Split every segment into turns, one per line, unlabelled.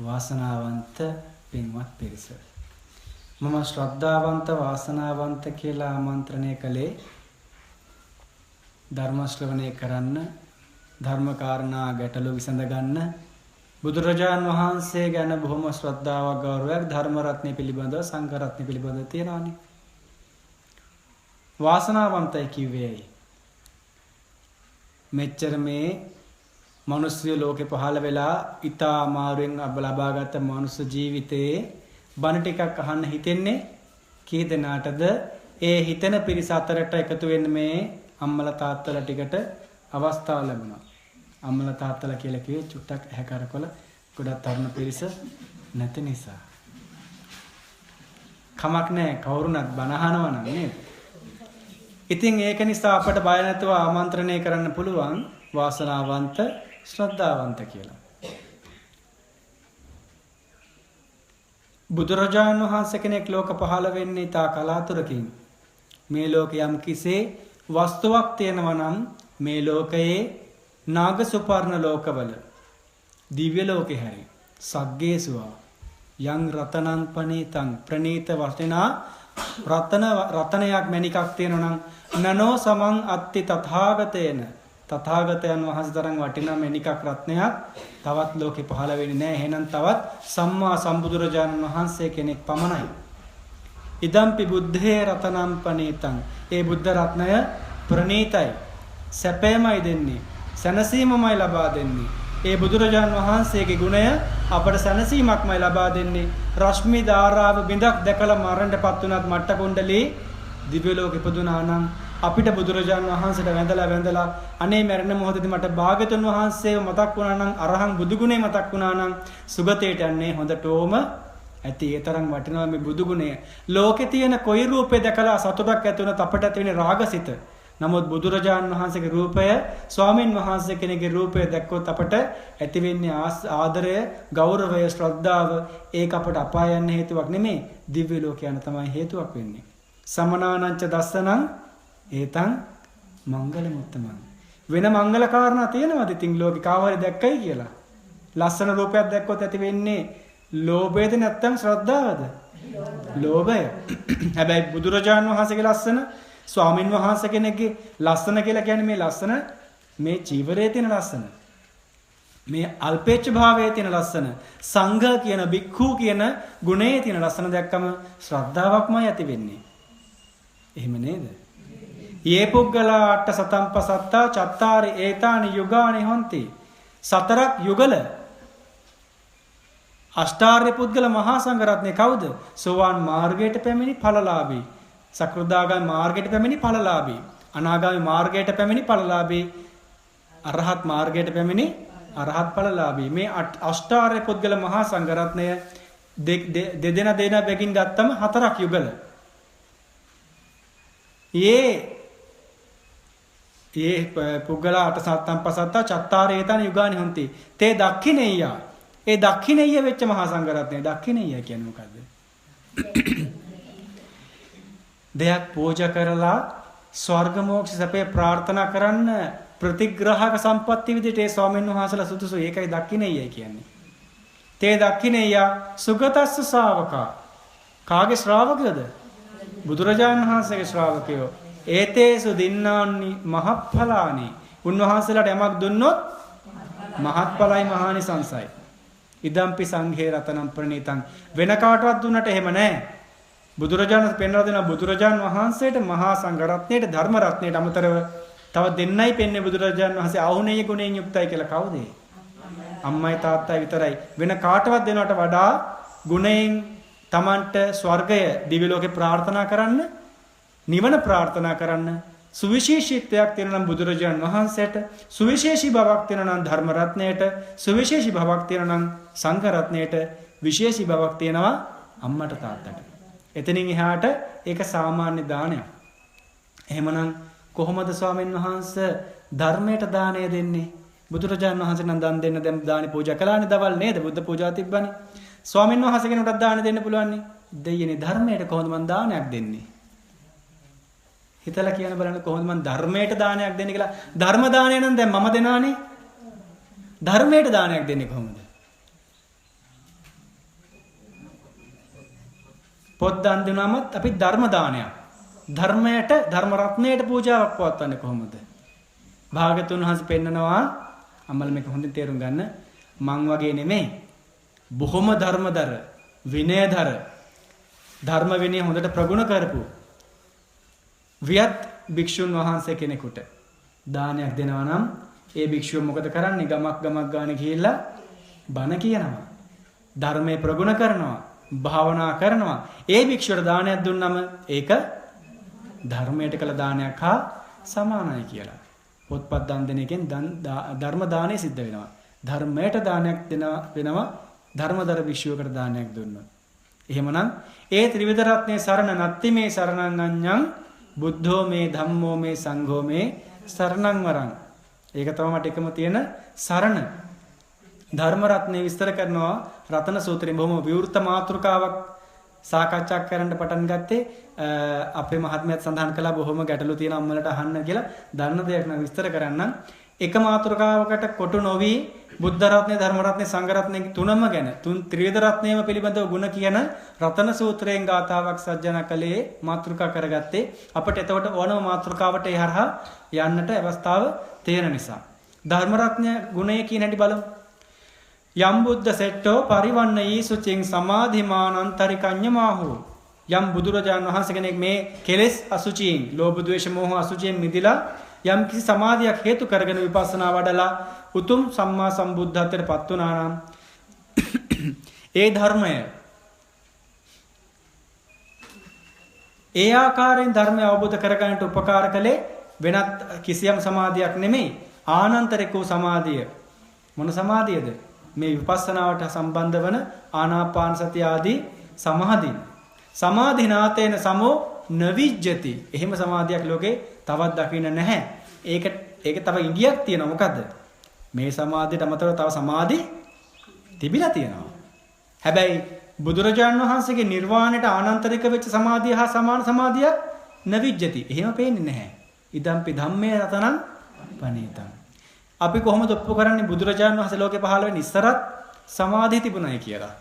වාසනාවන්ත පින්වත් පිරිස. මම ශ්‍රද්ධාවන්ත වාසනාවන්ත කියලා ආමන්ත්‍රණය කළේ ධර්ම ශ්‍රවණය කරන්න, ධර්ම කාරණා ගැටලු විසඳ ගන්න, බුදුරජාන් වහන්සේ ගැන බොහොම ශ්‍රද්ධාවක් ගෞරවයක් ධර්ම රත්නය පිළිබඳව සංඝ රත්නය පිළිබඳව තියෙනවානේ. වාසනාවන්තයි කිව්වේ මෙච්චර මේ මනුස්ස ලෝකේ පහළ වෙලා ඊටා අමාරුවෙන් ලබාගත් මනුස්ස ජීවිතයේ බණ ටිකක් අහන්න හිතෙන්නේ කී දෙනාටද? ඒ හිතෙන පිරිස අතරට එකතු වෙන්න මේ අම්මලා තාත්තලා ටිකට අවස්ථාව ලැබුණා. අම්මලා තාත්තලා කියලා කිව්වේ චුට්ටක් ඇහැ කරකොල ගොඩක් තරුණ පිරිස නැති නිසා. කමක් නැහැ කවුරුණත් බණ අහනවා නම් නේද? ඉතින් ඒක නිසා අපට බය නැතුව ආමන්ත්‍රණය කරන්න පුළුවන් වාසනාවන්ත ශ්‍රද්ධාවන්ත කියලා. බුදුරජාණන් වහන්සේ කෙනෙක් ලෝක පහළ වෙන්නේ තා කලාතුරකින්. මේ ලෝකේ යම් කිසේ වස්තුවක් තියෙනවා නම් මේ ලෝකයේ නාගසුපර්ණ ලෝකවල දිව්‍ය ලෝකේ හැරි සග්ගේසුවා යං රතනං පනීතං ප්‍රනීත වස්තුනා රතනයක් මණිකක් තියෙනවා නම් නනෝ සමං අත්ති තථාගතේන තථාගතයන් වහන්සේ තරම් වටිනා මණිකක් රත්නයක් තවත් ලෝකේ පහළ වෙන්නේ නැහැ. එහෙනම් තවත් සම්මා සම්බුදුරජාණන් වහන්සේ කෙනෙක් පමණයි. ඉදම්පි බුද්ධේ රතනම් පනීතං. ඒ බුද්ධ රත්නය ප්‍රණීතයි. සැපයමයි දෙන්නේ. සැනසීමමයි ලබා දෙන්නේ. ඒ බුදුරජාණන් වහන්සේගේ ගුණය අපට සැනසීමක්මයි ලබා දෙන්නේ. රශ්මි ධාරාව බිඳක් දැකලා මරණයටපත් වුණත් මට්ට කුණ්ඩලී දිව්‍ය ලෝකෙ ඉපදුනා නම් අපිට බුදුරජාණන් වහන්සේට වැඳලා අනේ මරණ මොහොතේදී මට භාග්‍යතුන් වහන්සේව මතක් වුණා නම් අරහං බුදු ගුණේ මතක් වුණා නම් සුගතයට යන්නේ හොඳටම ඇති. ඒ තරම් වටිනවා මේ බුදු ගුණය. ලෝකේ තියෙන කොයි රූපේ දැකලා සතුටක් ඇති වෙනත් අපට ඇති වෙන්නේ රාගසිත. නමුත් බුදුරජාණන් වහන්සේගේ රූපය, ස්වාමින් වහන්සේ කෙනෙකුගේ රූපය දැක්කොත් අපට ඇති වෙන්නේ ආදරය, ගෞරවය, ශ්‍රද්ධාව. ඒක අපට අපාය යන්න හේතුවක් නෙමෙයි, දිව්‍ය ලෝක යන තමයි හේතුවක් වෙන්නේ. සමනානංච දස්සනං ඒතං මංගල මුත්තමං. වෙන මංගල කාරණා තියෙනවද ඉතින් ලෝකේ කාවරි දැක්කයි කියලා? ලස්සන රූපයක් දැක්කොත් ඇති වෙන්නේ ලෝභයද නැත්නම් ශ්‍රද්ධාවද? ලෝභය. හැබැයි බුදුරජාණන් වහන්සේගේ ලස්සන, ස්වාමින් වහන්සේ කෙනෙක්ගේ ලස්සන කියලා කියන්නේ මේ ලස්සන මේ චීවරයේ තියෙන ලස්සන. මේ අල්පේච්ඡ භාවයේ තියෙන ලස්සන. සංඝ කියන බික්ඛු කියන ගුණයේ තියෙන ලස්සන දැක්කම ශ්‍රද්ධාවක්මයි ඇති වෙන්නේ. එහෙම නේද? යේ පුද්ගලා අට සතම්පසත්තා චත්තාරි ඒතානි යුගානි හොಂತಿ. සතරක් යුගල අෂ්ටාර්ය පුද්ගල මහා සංඝරත්නය කවුද? සෝවාන් මාර්ගයට පැමිණි ඵලලාභී, සකෘදාගාමී මාර්ගයට පැමිණි ඵලලාභී, අනාගාමී මාර්ගයට පැමිණි ඵලලාභී, අරහත් මාර්ගයට පැමිණි අරහත් ඵලලාභී. මේ අෂ්ටාර්ය පුද්ගල මහා සංඝරත්නය දෙදෙනා බැගින් ගත්තම හතරක් යුගල. ये පුද්ගලා අට සත්තම්පසත්තා චත්තාරේතන යුගානි හොಂತಿ. තේ දක්ඛිනෙය්‍ය. ඒ දක්ඛිනෙය්‍ය වෙච්ච මහා සංඝරත්නය. දක්ඛිනෙය්‍ය කියන්නේ මොකද්ද? දෙයක් පූජා කරලා ස්වර්ග මොක්ෂ සැපේ ප්‍රාර්ථනා කරන්න ප්‍රතිග්‍රහක සම්පatti විදිහට ඒ ස්වාමීන් වහන්සේලා සුදුසු. ඒකයි දක්ඛිනෙය්‍ය කියන්නේ. තේ දක්ඛිනෙය්‍ය සුගතස්ස ශාවකා. කාගේ ශ්‍රාවකයෝද? බුදුරජාණන් වහන්සේගේ ශ්‍රාවකයෝ. ඒතේසු දින්නානි මහඵලානි. උන්වහන්සේලාට යමක් දුන්නොත් මහත්ඵලයි මහානිසංසයි. ඉදම්පි සංඝේ රතනම් ප්‍රණීතං. වෙන කාටවත් දුන්නට එහෙම නැහැ. බුදුරජාණන් පෙන්වා දෙන බුදුරජාණන් වහන්සේට, මහා සංඝ රත්නයට, ධර්ම රත්නයට අමතරව තව දෙන්නයි පෙන්නේ බුදුරජාණන් වහන්සේ ආහුණේය ගුණයෙන් යුක්තයි කියලා. කවුද? අම්මයි තාත්තයි විතරයි. වෙන කාටවත් දෙනවට වඩා ගුණයෙන් තමන්ට ස්වර්ගය දිව්‍ය ලෝකේ ප්‍රාර්ථනා කරන්න, නිවන ප්‍රාර්ථනා කරන්න සුවිශේෂීත්වයක් තියෙනවා නම් බුදුරජාණන් වහන්සේට, සුවිශේෂී බවක් තියෙනවා නම් ධර්ම රත්නයට, සුවිශේෂී බවක් තියෙනවා නම් සංඝ රත්නයට, විශේෂී බවක් තියෙනවා අම්මට තාත්තට. එතනින් එහාට ඒක සාමාන්‍ය දානයක්. එහෙමනම් කොහොමද ස්වාමීන් වහන්සේ ධර්මයට දාණය දෙන්නේ? බුදුරජාණන් වහන්සේ නම් දන් දෙන්න දැන් දානි පූජා කළානේ දවල් නේද? බුද්ධ පූජා තිබ්බනේ. ස්වාමීන් වහන්සේ කෙනෙකුට දාන දෙන්න පුළුවන් නේ. දෙයියනේ ධර්මයට කොහොමද මම දානයක් දෙන්නේ? හිතලා කියන බලන්න කොහොමද මම ධර්මයට දානයක් දෙන්නේ කියලා. ධර්ම දානය නම් දැන් මම දෙනානේ. ධර්මයට දානයක් දෙන්නේ කොහොමද? පොත් දන් දුනමත් අපි ධර්ම දානයක්. ධර්මයට ධර්ම රත්නයට පූජාවක් පවත්වන්නේ කොහොමද? භාගතුන් වහන්සේ පෙන්නනවා අම්මල මේක හොඳින් තේරුම් ගන්න. මං වගේ නෙමෙයි. බොහොම ධර්මදර, විනයදර, ධර්ම විනය හොඳට ප්‍රගුණ කරපු වියත් භික්ෂුන් වහන්සේ කෙනෙකුට දානයක් දෙනවා නම් ඒ භික්ෂුව මොකද කරන්නේ? ගමක් ගානේ ගිහිල්ලා බණ කියනවා. ධර්මයේ ප්‍රගුණ කරනවා, භාවනා කරනවා. ඒ භික්ෂුවට දානයක් දුන්නම ඒක ධර්මයට කළ දානයක් හා සමානයි කියලා. පොත්පත් දන් දෙන එකෙන් ධර්ම දානය සිද්ධ වෙනවා. ධර්මයට දානයක් වෙනවා ධර්මදර භික්ෂුවකට දානයක් දුන්නොත්. එහෙමනම් ඒ ත්‍රිවිධ රත්නයේ සරණ නැත්ති මේ සරණං අඤ්ඤං බුද්ධෝ මේ ධම්මෝ මේ සංඝෝ මේ සරණං වරං. ඒක තමයි මට එකම තියෙන සරණ. ධර්ම රත්නේ විස්තර කරනවා රතන සූත්‍රයෙන් බොහොම විවෘත මාතෘකාවක් සාකච්ඡා කරන්න පටන් ගත්තේ අපේ මහත්මයාත් සඳහන් කළා බොහොම ගැටලු තියෙන අම්මලට අහන්න කියලා. දන්න දෙයක් නම් විස්තර කරන්න. එක මාතෘකාවකට කොටු නොවි බුද්ධ රත්නේ, ධර්ම රත්නේ, සංඝ රත්නේ තුනම ගැන ත්‍රිවිධ රත්නයම පිළිබඳව ගුණ කියන රතන සූත්‍රයෙන් ගාථාවක් සජ්ජනා කළේ මාතෘකා කරගත්තේ. අපිට එතකොට ඕනම මාතෘකාවට ඒ හරහා යන්නට අවස්ථාව තියෙන නිසා. ධර්ම රත්නය ගුණය කියන හැටි බලමු. යම් බුද්ධ සෙට්ටෝ පරිවන්නයි සුචින් සමාධිමානන්තරිකඤ්ඤමාහෝ. යම් බුදුරජාණන් වහන්සේ කෙනෙක් මේ කෙලෙස් අසුචියෙන්, ලෝභ ද්වේෂ මෝහ අසුචියෙන් මිදලා යම් කිසි සමාධියක් හේතු කරගෙන විපස්සනා වඩලා උතුම් සම්මා සම්බුද්ධත්වයට පත් වුණා නම් ඒ ධර්මය ඒ ආකාරයෙන් ධර්මය අවබෝධ කරගන්නට උපකාර කළේ වෙනත් කිසියම් සමාධියක් නෙමෙයි. ආනන්තරික වූ සමාධිය. මොන සමාධියද? මේ විපස්සනාවට සම්බන්ධ වන ආනාපාන සතිය ආදී සමාධි. සමාධිනාතේන සමෝ නවිජ්ජති. එහෙම සමාධියක් ලෝකේ තවත් දකින්න නැහැ. ඒක තව ඉඟියක් තියෙනවා. මොකද්ද? මේ සමාධියට අමතරව තව සමාධි තිබිලා තියෙනවා. හැබැයි බුදුරජාණන් වහන්සේගේ නිර්වාණයට ආනන්තරික වෙච්ච සමාධිය හා සමාන සමාධියක් නවිජ්ජති. එහෙම පේන්නේ නැහැ. ඉදම්පි ධම්මේ රතනං පනීතං. අපි කොහොමද ඔප්පු කරන්නේ බුදුරජාණන් වහන්සේ ලෝකේ පහළ වෙන්න ඉස්සරත් සමාධිය තිබුණයි කියලා?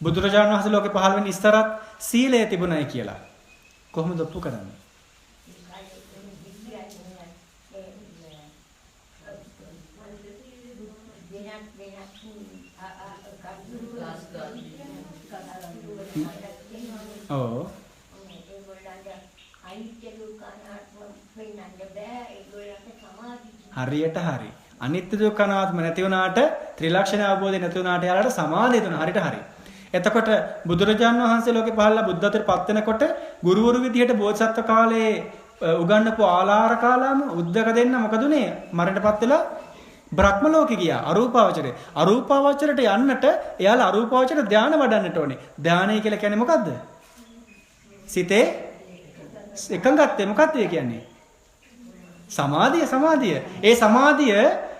බුදුරජාණන් වහන්සේ ලෝකේ පහළ වෙන්න ඉස්සරත් සීලය තිබුණයි කියලා. කොහොමද ඔප්පු කරන්නේ? ඔව්. හරියට හරි. අනිත්‍ය දුක්ඛ අනාත්ම නැති වුණාට ත්‍රිලක්ෂණ අවබෝධය නැති වුණාට යාලට සමාධිය තුන හරියට හරි. එතකොට බුදුරජාණන් වහන්සේ ලෝකේ පහළලා බුද්ධත්වයට පත් වෙනකොට ගුරුවරු විදිහට බෝධිසත්ව කාලේ උගන්වපු ආලාර කාලාම උද්දක දෙන්න මොකද උනේ? මරණයටපත් වෙලා බ්‍රහ්ම ලෝකෙ ගියා. අරූපාවචරේ. අරූපාවචරයට යන්නට එයාලා අරූපාවචර ධානය වඩන්නට ඕනේ. ධානය කියලා කියන්නේ මොකද්ද? සිතේ එකඟත්වය. මොකක්ද ඒ කියන්නේ? සමාධිය. ඒ සමාධිය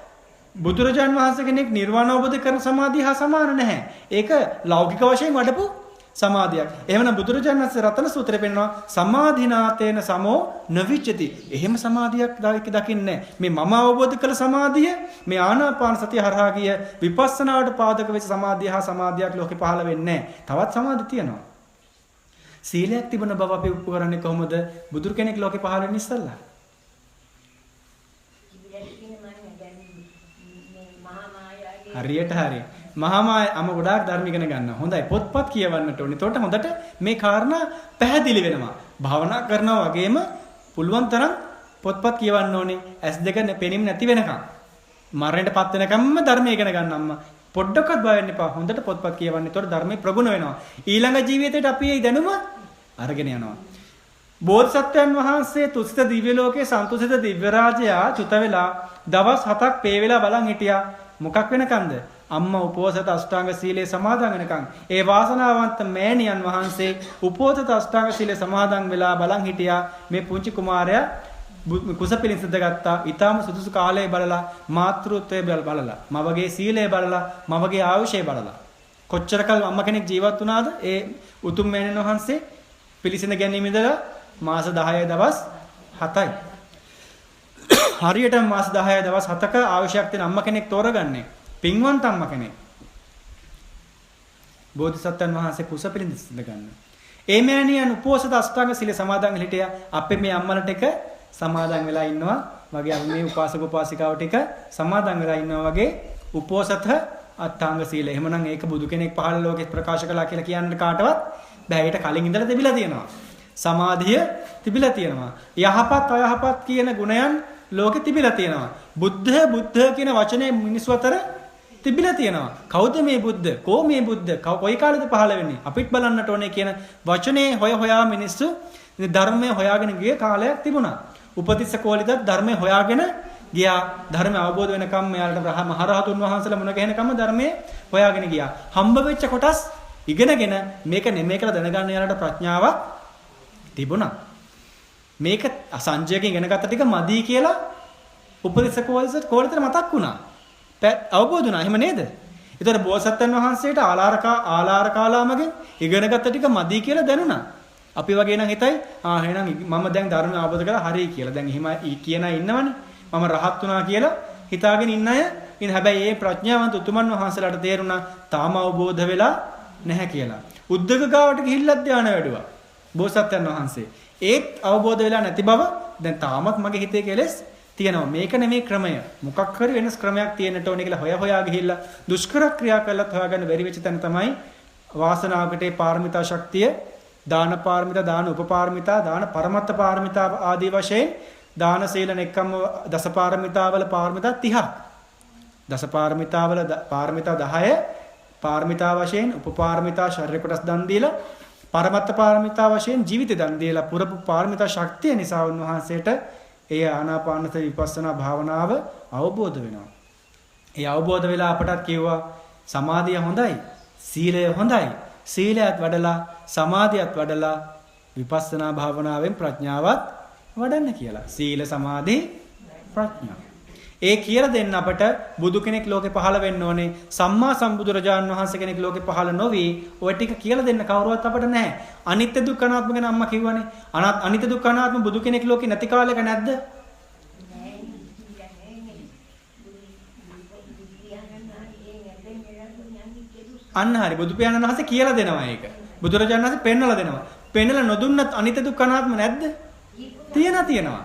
බුදුරජාන් වහන්සේ කෙනෙක් නිර්වාණ අවබෝධ කරන සමාධිය හා සමාන නැහැ. ඒක ලෞකික වශයෙන් වඩපු සමාධියක්. එහෙමනම් බුදුරජාන් වහන්සේ රතන සූත්‍රය පෙන්නනවා සමාධිනාතේන සමෝ නවිච්චති. එහෙම සමාධියක් දකින්නේ මේ මම අවබෝධ කළ සමාධිය මේ ආනාපාන සතිය හරහා ගිය විපස්සනාවට පාදක වෙච්ච සමාධිය හා සමාධියක් ලෝකේ පහළ වෙන්නේ නැහැ. තවත් සමාධි තියෙනවා. සීලයක් තිබුණ බව අපි උපු කරන්නේ කොහොමද? බුදුර කෙනෙක් ලෝකේ පහළ වෙන්න ඉස්සෙල්ලා. හරියට හරි. මහා මායාව ගොඩාක් ධර්ම ඉගෙන ගන්නවා. හොඳයි. පොත්පත් කියවන්නට ඕනේ. එතකොට හොඳට මේ කාරණා පැහැදිලි වෙනවා. භාවනා කරනවා වගේම පුළුවන් තරම් පොත්පත් කියවන්න ඕනේ. S2 පෙනීම නැති වෙනකම්. මරණයටපත් වෙනකම්ම ධර්ම ඉගෙන ගන්න අම්මා. පොඩ්ඩක්වත් බය වෙන්න එපා. හොඳට පොත්පත් කියවන්න. එතකොට ධර්මයේ ප්‍රගුණ වෙනවා. ඊළඟ ජීවිතේට අපි මේ දැනුම අරගෙන යනවා. බෝධිසත්වයන් වහන්සේ තුසිත දිව්‍ය ලෝකයේ සන්තුසිත දිව්‍ය රාජයා චුත වෙලා දවස් 7ක් පේ වෙලා බලන් හිටියා. මොකක් වෙනකන්ද? අම්මා උපෝසත අෂ්ටාංග සීලේ සමාදන් වෙනකන්. ඒ වාසනාවන්ත මෑණියන් වහන්සේ උපෝසත අෂ්ටාංග සීලේ සමාදන් වෙලා බලන් හිටියා. මේ පුංචි කුමාරයා කුසපිලින් සිද්ධගත්තා. ඊටාම සුදුසු කාලය බලලා මාතෘත්වයේ බලලා මවගේ සීලය බලලා මවගේ ආයුෂය බලලා කොච්චරකල් අම්මා කෙනෙක් ජීවත් වුණාද? ඒ උතුම් මෑණියන් වහන්සේ පිළිසින ගැනීම ඉඳලා මාස 10 දවස් 7යි. හරියටම මාස 10 දවස් 7ක ආයුෂයක් තියෙන අම්මා කෙනෙක් තෝරගන්නේ පින්වන්ත අම්මා කෙනෙක්. බෝධිසත්වයන් වහන්සේ කුස පිළිඳ ගන්න. ඒ මෑණියන් උපෝසත අෂ්ටාංග සීල සමාදන් හිටියා. අපේ මේ අම්මලා ටික සමාදන් වෙලා ඉන්නවා. වගේ අපි මේ උපාසක උපාසිකාව ටික සමාදන් වෙලා ඉන්නවා වගේ උපෝසත අට්ඨාංග සීල. එහෙමනම් ඒක බුදු කෙනෙක් පහළ ලෝකෙත් ප්‍රකාශ කළා කියලා කියන්න කාටවත් බෑ. ඒකට කලින් ඉඳලා තිබිලා තියෙනවා. සමාධිය තිබිලා තියෙනවා. යහපත් අයහපත් කියන ගුණයන් ලෝකෙ තිබිලා තියෙනවා. බුද්ධ කියන වචනේ මිනිස්සු අතර තිබිලා තියෙනවා. කවුද මේ බුද්ධ? කෝ මේ බුද්ධ? කොයි කාලෙද පහළ වෙන්නේ? අපිට බලන්නට ඕනේ කියන වචනේ හොයා මිනිස්සු ධර්මයේ හොයාගෙන ගිය කාලයක් තිබුණා. උපතිස්ස කෝලිතත් ධර්මයේ හොයාගෙන ගියා. ධර්මය අවබෝධ වෙනකම් මෙයාලට මහරහතුන් වහන්සේලා මුණ ගැහෙනකම් ධර්මයේ හොයාගෙන ගියා. හම්බ වෙච්ච කොටස් ඉගෙනගෙන මේක නෙමෙයි කියලා දැනගන්න යාලට ප්‍රඥාවක් තිබුණා. මේක සංජයකින් ඉගෙන ගත්ත ටික මදි කියලා උපතිස්ස කෝලිතට මතක් වුණා. අවබෝධ වුණා. එහෙම නේද? ඒතර බෝසත්යන් වහන්සේට ආලාර කාලාමගෙන් ඉගෙනගත්ත ටික මදි කියලා දැනුණා. අපි වගේ නම් හිතයි එහෙනම් මම දැන් ධර්ම අවබෝධ කරලා හරි කියලා. දැන් එහෙම කියන අය ඉන්නවනේ. මම රහත් වුණා කියලා හිතාගෙන ඉන්න අය ඉතින් හැබැයි මේ ප්‍රඥාවන්ත උතුමන් වහන්සේලාට තේරුණා තාම අවබෝධ වෙලා නැහැ කියලා. උද්දක ගාවට ගිහිල්ලා ධානය වැඩුවා. බෝසත්යන් වහන්සේ. ඒත් අවබෝධ වෙලා නැති බව දැන් තාමත් මගේ හිතේ කෙලෙස් තියෙනවා. මේක නෙමේ ක්‍රමය. මොකක් හරි වෙනස් ක්‍රමයක් තියෙන්නට ඕනේ කියලා හොයා ගිහිල්ලා දුෂ්කර ක්‍රියා කළත් හොයාගන්න බැරි වෙච්ච තැන තමයි වාසනාවකට ඒ පාරමිතා ශක්තිය දාන පාරමිතා, දාන උපපාරමිතා, දාන පරමත්ත පාරමිතා ආදී වශයෙන් දාන සීල නෙක්ඛම්ම දස පාරමිතාවල පාරමිතා 30ක්. දස පාරමිතාවල පාරමිතා 10 පාරමිතා වශයෙන් උපපාරමිතා ශරීර කොටස් දන් දීලා පරමත්ත පාරමිතා වශයෙන් ජීවිත දන් දීලා පුරපු පාරමිතා ශක්තිය නිසා උන්වහන්සේට ඒ ආනාපානසති විපස්සනා භාවනාව අවබෝධ වෙනවා. ඒ අවබෝධ වෙලා අපටත් කිව්වා සමාධිය හොඳයි, සීලය හොඳයි. සීලයත් වඩලා සමාධියත් වඩලා විපස්සනා භාවනාවෙන් ප්‍රඥාවත් වඩන්න කියලා. සීල සමාධි ප්‍රඥා. ඒ කියලා දෙන්න අපට බුදු කෙනෙක් ලෝකේ පහළ වෙන්න ඕනේ. සම්මා සම්බුදුරජාණන් වහන්සේ කෙනෙක් ලෝකේ පහළ නොවි ඔය ටික කියලා දෙන්න කවුරුවත් අපට නැහැ. අනිත්‍ය දුක්ඛ අනාත්ම ගැන අම්මා කිව්වනේ. අනිත්‍ය දුක්ඛ අනාත්ම බුදු කෙනෙක් ලෝකේ නැති කාලයක නැද්ද? අන්න හරි බුදු පියාණන් වහන්සේ කියලා දෙනවා ඒක. බුදුරජාණන් වහන්සේ පෙන්වලා දෙනවා. පෙන්වලා නොදුන්නත් අනිත්‍ය දුක්ඛ අනාත්ම නැද්ද? තියෙනවා.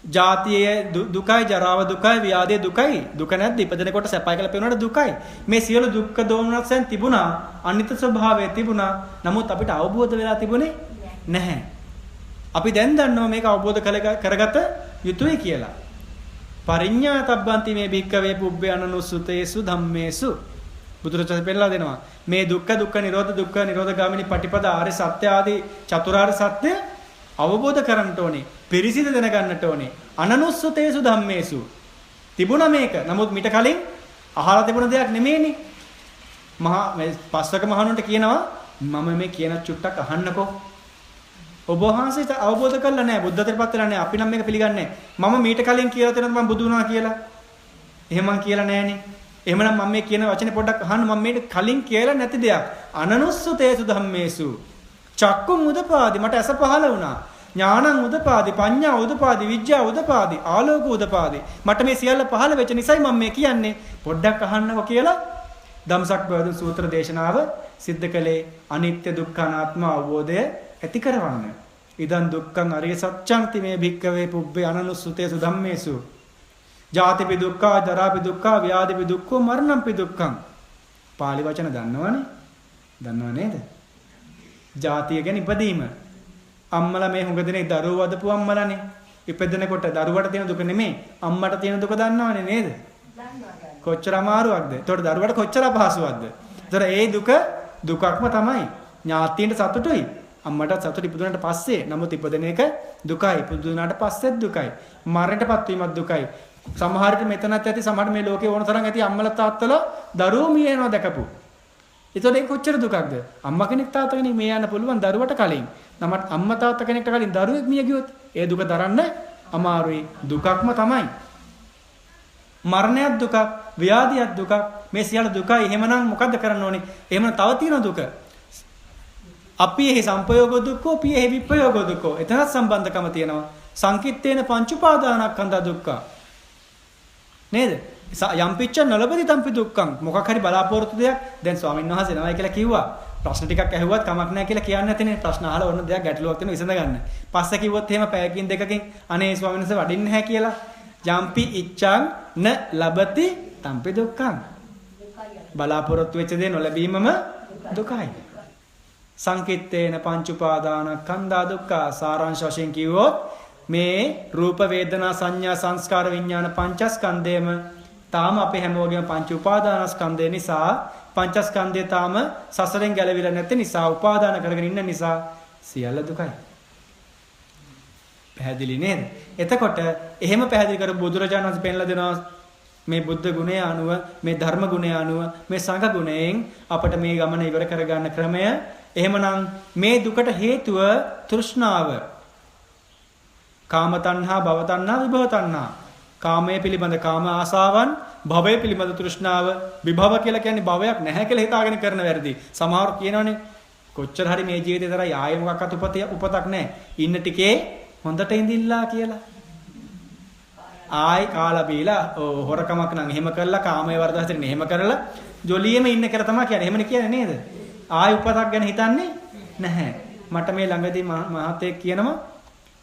ජාතියේ දුකයි, ජරාව දුකයි, ව්‍යාධිය දුකයි. දුක නැද්ද? ඉපදෙනකොට සැපයි කියලා පේනකොට දුකයි. මේ සියලු දුක්ඛ දෝමනස්යන් තිබුණා. අනිත්‍ය ස්වභාවය තිබුණා. නමුත් අපිට අවබෝධ වෙලා තිබුණේ නැහැ. අපි දැන් දන්නවා මේක අවබෝධ කරගත යුතුයි කියලා. පරිඤ්ඤාතබ්බන්ති මේ භික්ඛවේ පුබ්බේ අනනුස්සතේසු ධම්මේසු බුදුරජාණන් පෙන්නලා දෙනවා. මේ දුක්ඛ නිරෝධ ගාමිනී පටිපදා ආර්ය සත්‍ය ආදී චතුරාර්ය සත්‍ය අවබෝධ කරගන්නට ඕනේ. පිරිසිදු දැනගන්නට ඕනේ. අනනුස්සතේසු ධම්මේසු තිබුණා මේක. නමුත් මිට කලින් අහලා තිබුණ දෙයක් නෙමෙයිනේ. මේ පස්වක මහණුන්ට කියනවා මම මේ කියන චුට්ටක් අහන්නකෝ. ඔබ වහන්සේට අවබෝධ කරලා නැහැ. බුද්ධත්වයට පත් වෙලා නැහැ. අපි නම් මේක පිළිගන්නේ නැහැ. මම මීට කලින් කියලා තියෙනවා මම බුදු වුණා කියලා. එහෙම මං කියලා නැහනේ. එහෙමනම් මම මේ කියන වචනේ පොඩ්ඩක් අහන්න. මම මේ කලින් කියලා නැති දෙයක්. අනනුස්සතේසු ධම්මේසු චක්කුම් උදපාදි මට ඇස පහළ වුණා. ඥානං උදපාදි, පඤ්ඤා උදපාදි, විද්‍යා උදපාදි, ආලෝක උදපාදි. මට මේ සියල්ල පහළ වෙච්ච නිසායි මම මේ කියන්නේ. පොඩ්ඩක් අහන්නකෝ කියලා ධම්සක් බවදුන් සූත්‍ර දේශනාව සිද්ධ කළේ අනිත්‍ය දුක්ඛ අනාත්ම අවබෝධය ඇති කරවන්න. ඉදන් දුක්ඛං අරිය සත්‍යං මේ භික්ඛවේ පුබ්බේ අනනුස්සතේසු ධම්මේසු ජාතිපි දුක්ඛා, ජරාපි දුක්ඛා, ව්‍යාධිපි දුක්ඛෝ, මරණම්පි දුක්ඛං. පාලි වචන දන්නවනේ? දන්නව නේද? ජාතිය කියන්නේ ඉපදීම. අම්මලා මේ හුඟ දෙනෙක් දරුවෝ වදපු අම්මලානේ. ඉපදෙනකොට දරුවට තියෙන දුක නෙමෙයි අම්මට තියෙන දුක දන්නවනේ නේද? දන්නවා. කොච්චර අමාරුවක්ද? ඒතකොට දරුවට කොච්චර අපහසුවක්ද? ඒතර ඒ දුකක්ම තමයි. ඥාතියින්ට සතුටුයි. අම්මට සතුට ඉපදුනට පස්සේ. නමුත් ඉපදෙන එක දුකයි. ඉපදුනාට පස්සෙත් දුකයි. මරණයටපත් වීමත් දුකයි. සමහරට මෙතනත් ඇති සමහර මේ ලෝකේ ඕන තරම් ඇති අම්මලා තාත්තලා දරුවෝ මිය යනවා දැකපු. ඒතකොට ඒක කොච්චර දුකක්ද? අම්මා කෙනෙක් තාත්තා කෙනෙක් මිය යන්න පුළුවන් දරුවට කලින්. නමත් අම්මා තාත්තා කෙනෙක්ට කලින් දරුවෙක් මිය ගියොත් ඒ දුක දරන්න අමාරුයි. දුකක්ම තමයි. මරණයත් දුකක්, ව්‍යාධියත් දුකක්. මේ සියලු දුකයි. එහෙමනම් මොකද්ද කරන්න ඕනේ? එහෙම තව තියෙන දුක. අපි එහි සංපයෝග දුක්ඛෝ, පිය එහි විප්පයෝග දුක්ඛෝ. එතනත් සම්බන්ධකම තියෙනවා. සංකිට්ඨේන පංච උපාදානස්කන්ධ දුක්ඛ. නේද? යම්පිච්ච නලපති තම්පි දුක්ඛං. මොකක් හරි බලාපොරොත්තු දෙයක් දැන් ස්වාමීන් වහන්සේ නමයි කියලා කිව්වා. ප්‍රශ්න ටිකක් ඇහුවත් කමක් නැහැ කියලා කියන්නේ නැතිනේ. ප්‍රශ්න අහලා ඕන දෙයක් ගැටලුවක් තියෙනවා විසඳ ගන්න. පස්සේ කිව්වොත් එහෙම පැයකින් දෙකකින් අනේ ස්වාමීන් වහන්සේ වඩින්නේ නැහැ කියලා. යම්පි ඉච්ඡං න ලබති තම්පි දුක්ඛං. බලාපොරොත්තු වෙච්ච දේ නොලැබීමම දුකයි. සංකිට්ඨේන පංච උපාදානස්කන්ධා දුක්ඛ. සාරාංශ වශයෙන් කිව්වොත් මේ රූප වේදනා සංඥා සංස්කාර විඥාන පංචස්කන්ධයම තාම අපේ හැමෝගෙම පංච උපාදානස්කන්ධය නිසා පංචස්කන්ධය තාම සසරෙන් ගැලවිලා නැති නිසා උපාදාන කරගෙන ඉන්න නිසා සියල්ල දුකයි. පැහැදිලි නේද? එතකොට එහෙම පැහැදිලි කර බුදුරජාණන් වහන්සේ පෙන්ලා දෙනවා මේ බුද්ධ ගුණය අනුව මේ ධර්ම ගුණය අනුව මේ සංඝ ගුණයෙන් අපට මේ ගමන ඉවර කරගන්න ක්‍රමය. එහෙමනම් මේ දුකට හේතුව තෘෂ්ණාව. කාම තණ්හා, භව තණ්හා, විභව තණ්හා. කාමයේ පිළිබඳ කාම ආසාවන්, භවයේ පිළිබඳ තෘෂ්ණාව. විභව කියලා කියන්නේ භවයක් නැහැ කියලා හිතාගෙන කරන වැරදි. සමහර කියනවනේ කොච්චර හරි මේ ජීවිතේ තරයි ආයෙ මොකක්වත් උපතක් නැහැ. ඉන්න ටිකේ හොඳට ඉඳිල්ලා කියලා. ආයි කාලා බීලා හොරකමක් නම් එහෙම කරලා කාමයේ වර්ධවයෙන් එහෙම කරලා ජොලියෙම ඉන්න කියලා තමයි කියන්නේ. එහෙමනේ කියන්නේ නේද? ආයි උපතක් ගැන හිතන්නේ නැහැ. මට මේ ළඟදී මහත්තයෙක් කියනවා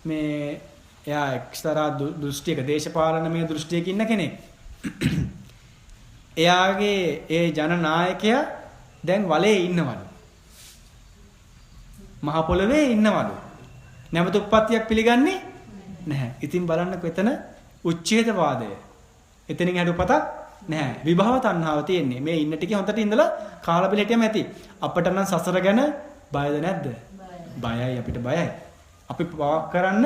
මේ එයා එක්ස්තරා දෘෂ්ටියක දේශපාලනමය දෘෂ්ටියක ඉන්න කෙනෙක්. එයාගේ ඒ ජනනායකයා දැන් වලේ ඉන්නවලු. මහ පොළවේ ඉන්නවලු. නැවත උප්පත්තියක් පිළිගන්නේ නැහැ. ඉතින් බලන්නකො එතන උච්ඡේදවාදය. එතනින් හැදුපතක් නැහැ. විභව තණ්හාව තියෙන්නේ. මේ ඉන්න ටිකේ හොඳට ඉඳලා කාලා බිල හිටියම ඇති. අපිට නම් සසර ගැන බයද නැද්ද? බයයි, අපිට බයයි. අපි පාවක් කරන්න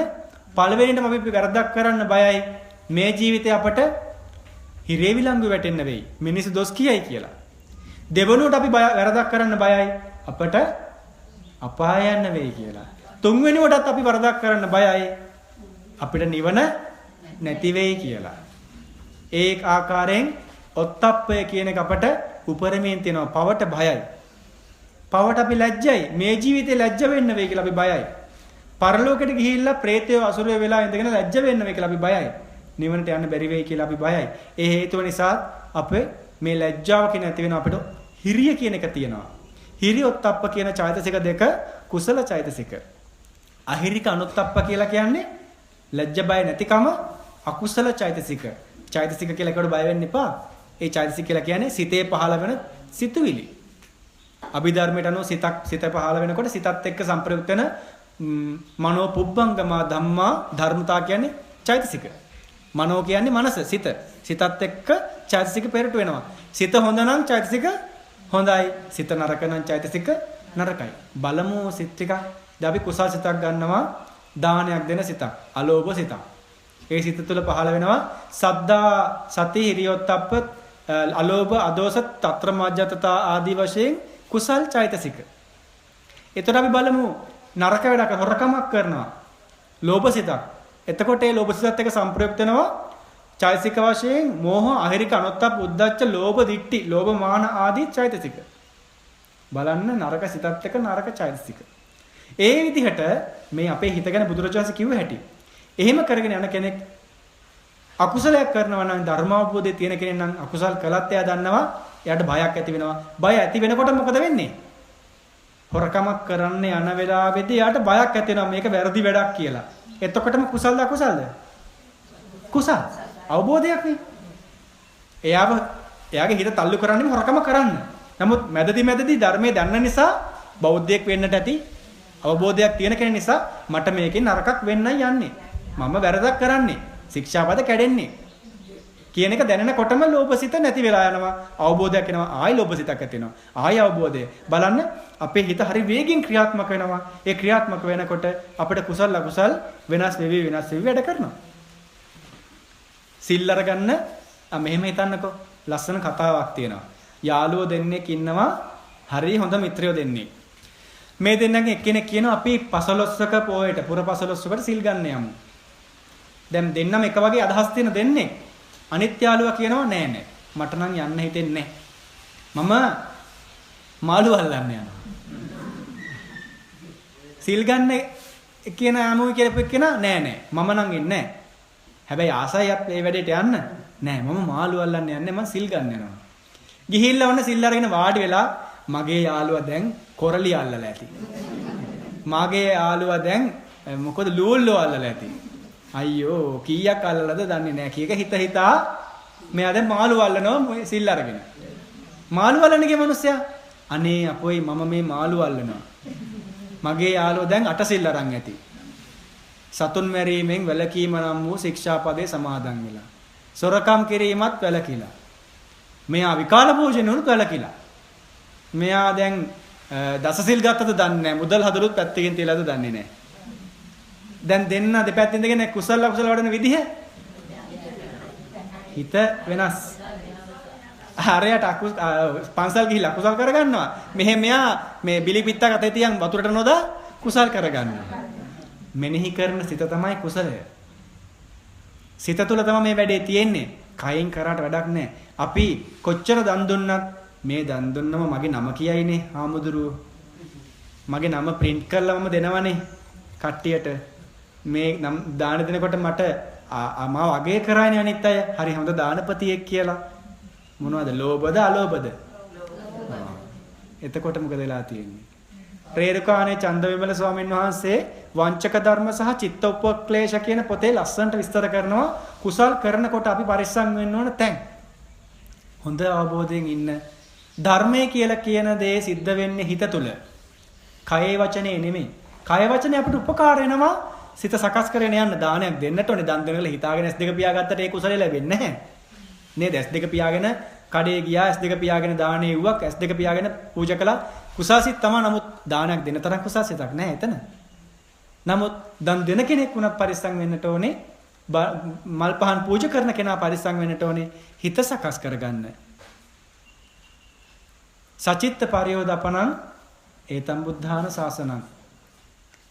පළවෙනිටම අපි වැරද්දක් කරන්න බයයි. මේ ජීවිතේ අපට හිරේ විලංගු වැටෙන්න වෙයි. මිනිස්සු දොස් කියයි කියලා. දෙවනුවට අපි වැරද්දක් කරන්න බයයි. අපට අපාය යන්න වෙයි කියලා. තුන්වෙනිවටත් අපි වරදක් කරන්න බයයි. අපිට නිවන නැති වෙයි කියලා. ඒ ආකාරයෙන් ඔත්තප්පය කියන එක අපට උපරමයෙන් තියෙනවා. පවට බයයි. පවට අපි ලැජ්ජයි. මේ ජීවිතේ ලැජ්ජ වෙන්න වෙයි කියලා අපි බයයි. පරලෝකෙට ගිහිල්ලා ප්‍රේතයෝ අසුරයෝ වෙලා ඉඳගෙන ලැජ්ජ වෙන්න වෙයි කියලා අපි බයයි. නිවනට යන්න බැරි වෙයි කියලා අපි බයයි. ඒ හේතුව නිසා අපේ මේ ලැජ්ජාව කියන නැති වෙන අපිට හිරිය කියන එක තියෙනවා. හිරිය ඔත්තප්ප කියන චෛතසික දෙක කුසල චෛතසික. අහිරික අනුත්තප්ප කියලා කියන්නේ ලැජ්ජ බය නැතිකම අකුසල චෛතසික. චෛතසික කියලා එකට බය වෙන්න එපා. ඒ චෛතසික කියලා කියන්නේ සිතේ පහළ වෙන සිතුවිලි. අභිධර්මයට අනුව සිත පහළ වෙනකොට සිතත් එක්ක සංප්‍රයුක්ත වෙන මනෝ පුබ්බංගම ධම්මා ධර්මතා කියන්නේ චෛතසික. මනෝ කියන්නේ මනස, සිත. සිතත් එක්ක චෛතසික පෙරට වෙනවා. සිත හොඳ නම් චෛතසික හොඳයි. සිත නරක නම් චෛතසික නරකයි. බලමු සිත ටික. දැන් අපි කුසල් සිතක් ගන්නවා, දානයක් දෙන සිතක්, අලෝභ සිතක්. ඒ සිත තුළ පහළ වෙනවා සද්දා, සති, හිරියොත්ප්ප, අලෝභ, අදෝස, తත්‍ර මජ්ජතතා ආදී වශයෙන් කුසල් චෛතසික. එතකොට අපි බලමු නරක වැඩක හොරකමක් කරනවා, ලෝභ සිතක්. එතකොට ඒ ලෝභ සිතත් එක්ක සංප්‍රයුක්ත වෙනවා චෛතසික වශයෙන් මෝහ, අහිරික, අනුත්තප්ප, උද්ධච්ච, ලෝභ, දිට්ඨි, ලෝභ, මාන ආදී චෛතසික. බලන්න නරක සිතත් එක්ක නරක චෛතසික. ඒ විදිහට මේ අපේ හිත ගැන බුදුරජාණන් කිව්ව හැටි. එහෙම කරගෙන යන කෙනෙක් අකුසලයක් කරනවා නම් ධර්මාවබෝධය තියෙන කෙනෙක් නම් අකුසල් කළත් එයා දන්නවා එයාට බයක් ඇති වෙනවා. බය ඇති වෙනකොට මොකද වෙන්නේ? හොරකමක් කරන්න යන වෙලාවේදී එයාට බයක් ඇති වෙනවා මේක වැරදි වැඩක් කියලා. එතකොටම කුසල්ද අකුසල්ද? කුසල්. අවබෝධයක් නේ. එයාගේ හිත තල්ලු කරන්නේ හොරකම කරන්න. නමුත් මැදදී ධර්මයේ දන්න නිසා බෞද්ධයෙක් වෙන්නට ඇති අවබෝධයක් තියෙන කෙනෙක් නිසා මට මේකෙන් නරකක් වෙන්නයි යන්නේ. මම වැරදක් කරන්නේ. ශික්ෂාපද කැඩෙන්නේ. කියන එක දැනෙනකොටම ලෝභසිත නැති වෙලා යනවා. අවබෝධයක් එනවා. ආයි ලෝභසිතක් ඇති වෙනවා. ආයි අවබෝධය. බලන්න අපේ හිත හරි වේගෙන් ක්‍රියාත්මක වෙනවා. ඒ ක්‍රියාත්මක වෙනකොට අපිට කුසල අකුසල් වෙනස් වෙවි වැඩ කරනවා. සිල් අරගන්න මෙහෙම හිතන්නකෝ. ලස්සන කතාවක් තියෙනවා. යාළුවෝ දෙන්නෙක් ඉන්නවා. හරි හොඳ මිත්‍රයෝ දෙන්නෙක්. මේ දෙන්නගෙන් එක්කෙනෙක් කියනවා අපි 15ක පොයට පුර 15කට සිල් ගන්න යමු. දැන් දෙන්නම එක වගේ අදහස් තියෙන දෙන්නේ. අනිත් යාළුවා කියනවා නෑ නෑ මට නම් යන්න හිතෙන්නේ නෑ. මම මාළු අල්ලන්න යනවා. සිල් ගන්න කියන ආමුයි කියපු එක්කෙනා නෑ නෑ මම නම් ඉන්නේ නෑ. හැබැයි ආසයියත් මේ වැඩේට යන්න. නෑ මම මාළු අල්ලන්න යන්නේ මම සිල් ගන්න යනවා. ගිහිල්ලා ඔන්න සිල් අරගෙන වාඩි වෙලා මගේ යාළුවා දැන් කොරළි අල්ලලා ඇති. මගේ යාළුවා දැන් මොකද ලූල්ලෝ අල්ලලා ඇති. අයියෝ කීයක් අල්ලලාද දන්නේ නෑ කීයක හිතා මෙයා දැන් මාළු අල්ලනවා සිල් අරගෙන. මාළු අල්ලන්නේ මිනිස්සයා අනේ අපොයි මම මේ මාළු අල්ලනවා. මගේ යාළුවා දැන් 8 සිල් අරන් ඇති. සතුන් මැරීමෙන් වැළකීම නම් වූ ශික්ෂාපදේ සමාදන් වෙලා. සොරකම් කිරීමත් වැළකීලා. මෙයා විකාල භෝජනෙනුත් වැළකීලා. මෙයා දැන් දසසිල් ගත්තද දන්නේ නැහැ. මුදල් හදලුත් පැත්තකින් තියලාද දන්නේ නැහැ. දැන් දෙන්න දෙපැත්තෙන් ඉඳගෙන කුසල අකුසල වඩන විදිහ හිත වෙනස්. හරියට පන්සල් ගිහිල්ලා කුසල් කරගන්නවා. මෙහෙම මෙයා මේ බිලි පිටක් අතේ තියන් වතුරට නොදා කුසල් කරගන්නවා. මෙනෙහි කරන සිත තමයි කුසලය. සිත තුළ තමයි මේ වැඩේ තියෙන්නේ. කයින් කරාට වැඩක් නැහැ. අපි කොච්චර දන් දුන්නත් මේ දන් දුන්නම මගේ නම කියයිනේ හාමුදුරුවෝ. මගේ නම print කරලා මම දෙනවනේ කට්ටියට. මේ නම් දාන දෙනකොට මට මාව අගය කරානේ අනිත් අය. හරි හොඳ දානපතියෙක් කියලා. මොනවද? ලෝභද අලෝභද? එතකොට මොකද වෙලා තියෙන්නේ? රේරුකානේ චන්දවිමල ස්වාමීන් වහන්සේ වංචක ධර්ම සහ චිත්ත උපක්ලේශ කියන පොතේ ලස්සනට විස්තර කරනවා කුසල් කරනකොට අපි පරිස්සම් වෙන්න ඕන තැන්. හොඳ අවබෝධයෙන් ඉන්න. ධර්මයේ කියලා කියන දේ සිද්ධ වෙන්නේ හිත තුළ. කයේ වචනේ නෙමෙයි. කය වචනේ අපිට උපකාර වෙනවා සිත සකස් කරගෙන යන්න. දානයක් දෙන්නට ඕනේ. දන් දෙන්නලා හිතාගෙන S2 පියාගත්තට ඒ කුසලෙ ලැබෙන්නේ නැහැ. නේද? S2 පියාගෙන කඩේ ගියා S2 පියාගෙන දානේ වුවක් S2 පියාගෙන පූජා කළා. කුසාසිත තමයි. නමුත් දානයක් දෙන තරම් කුසාසිතක් නැහැ එතන. නමුත් දන් දෙන කෙනෙක් වුණත් පරිස්සම් වෙන්නට ඕනේ. මල් පහන් පූජා කරන කෙනා පරිස්සම් වෙන්නට ඕනේ. හිත සකස් කරගන්න. සචිත්ත පරියෝදපණං ඒතම් බුද්ධාන ශාසනං.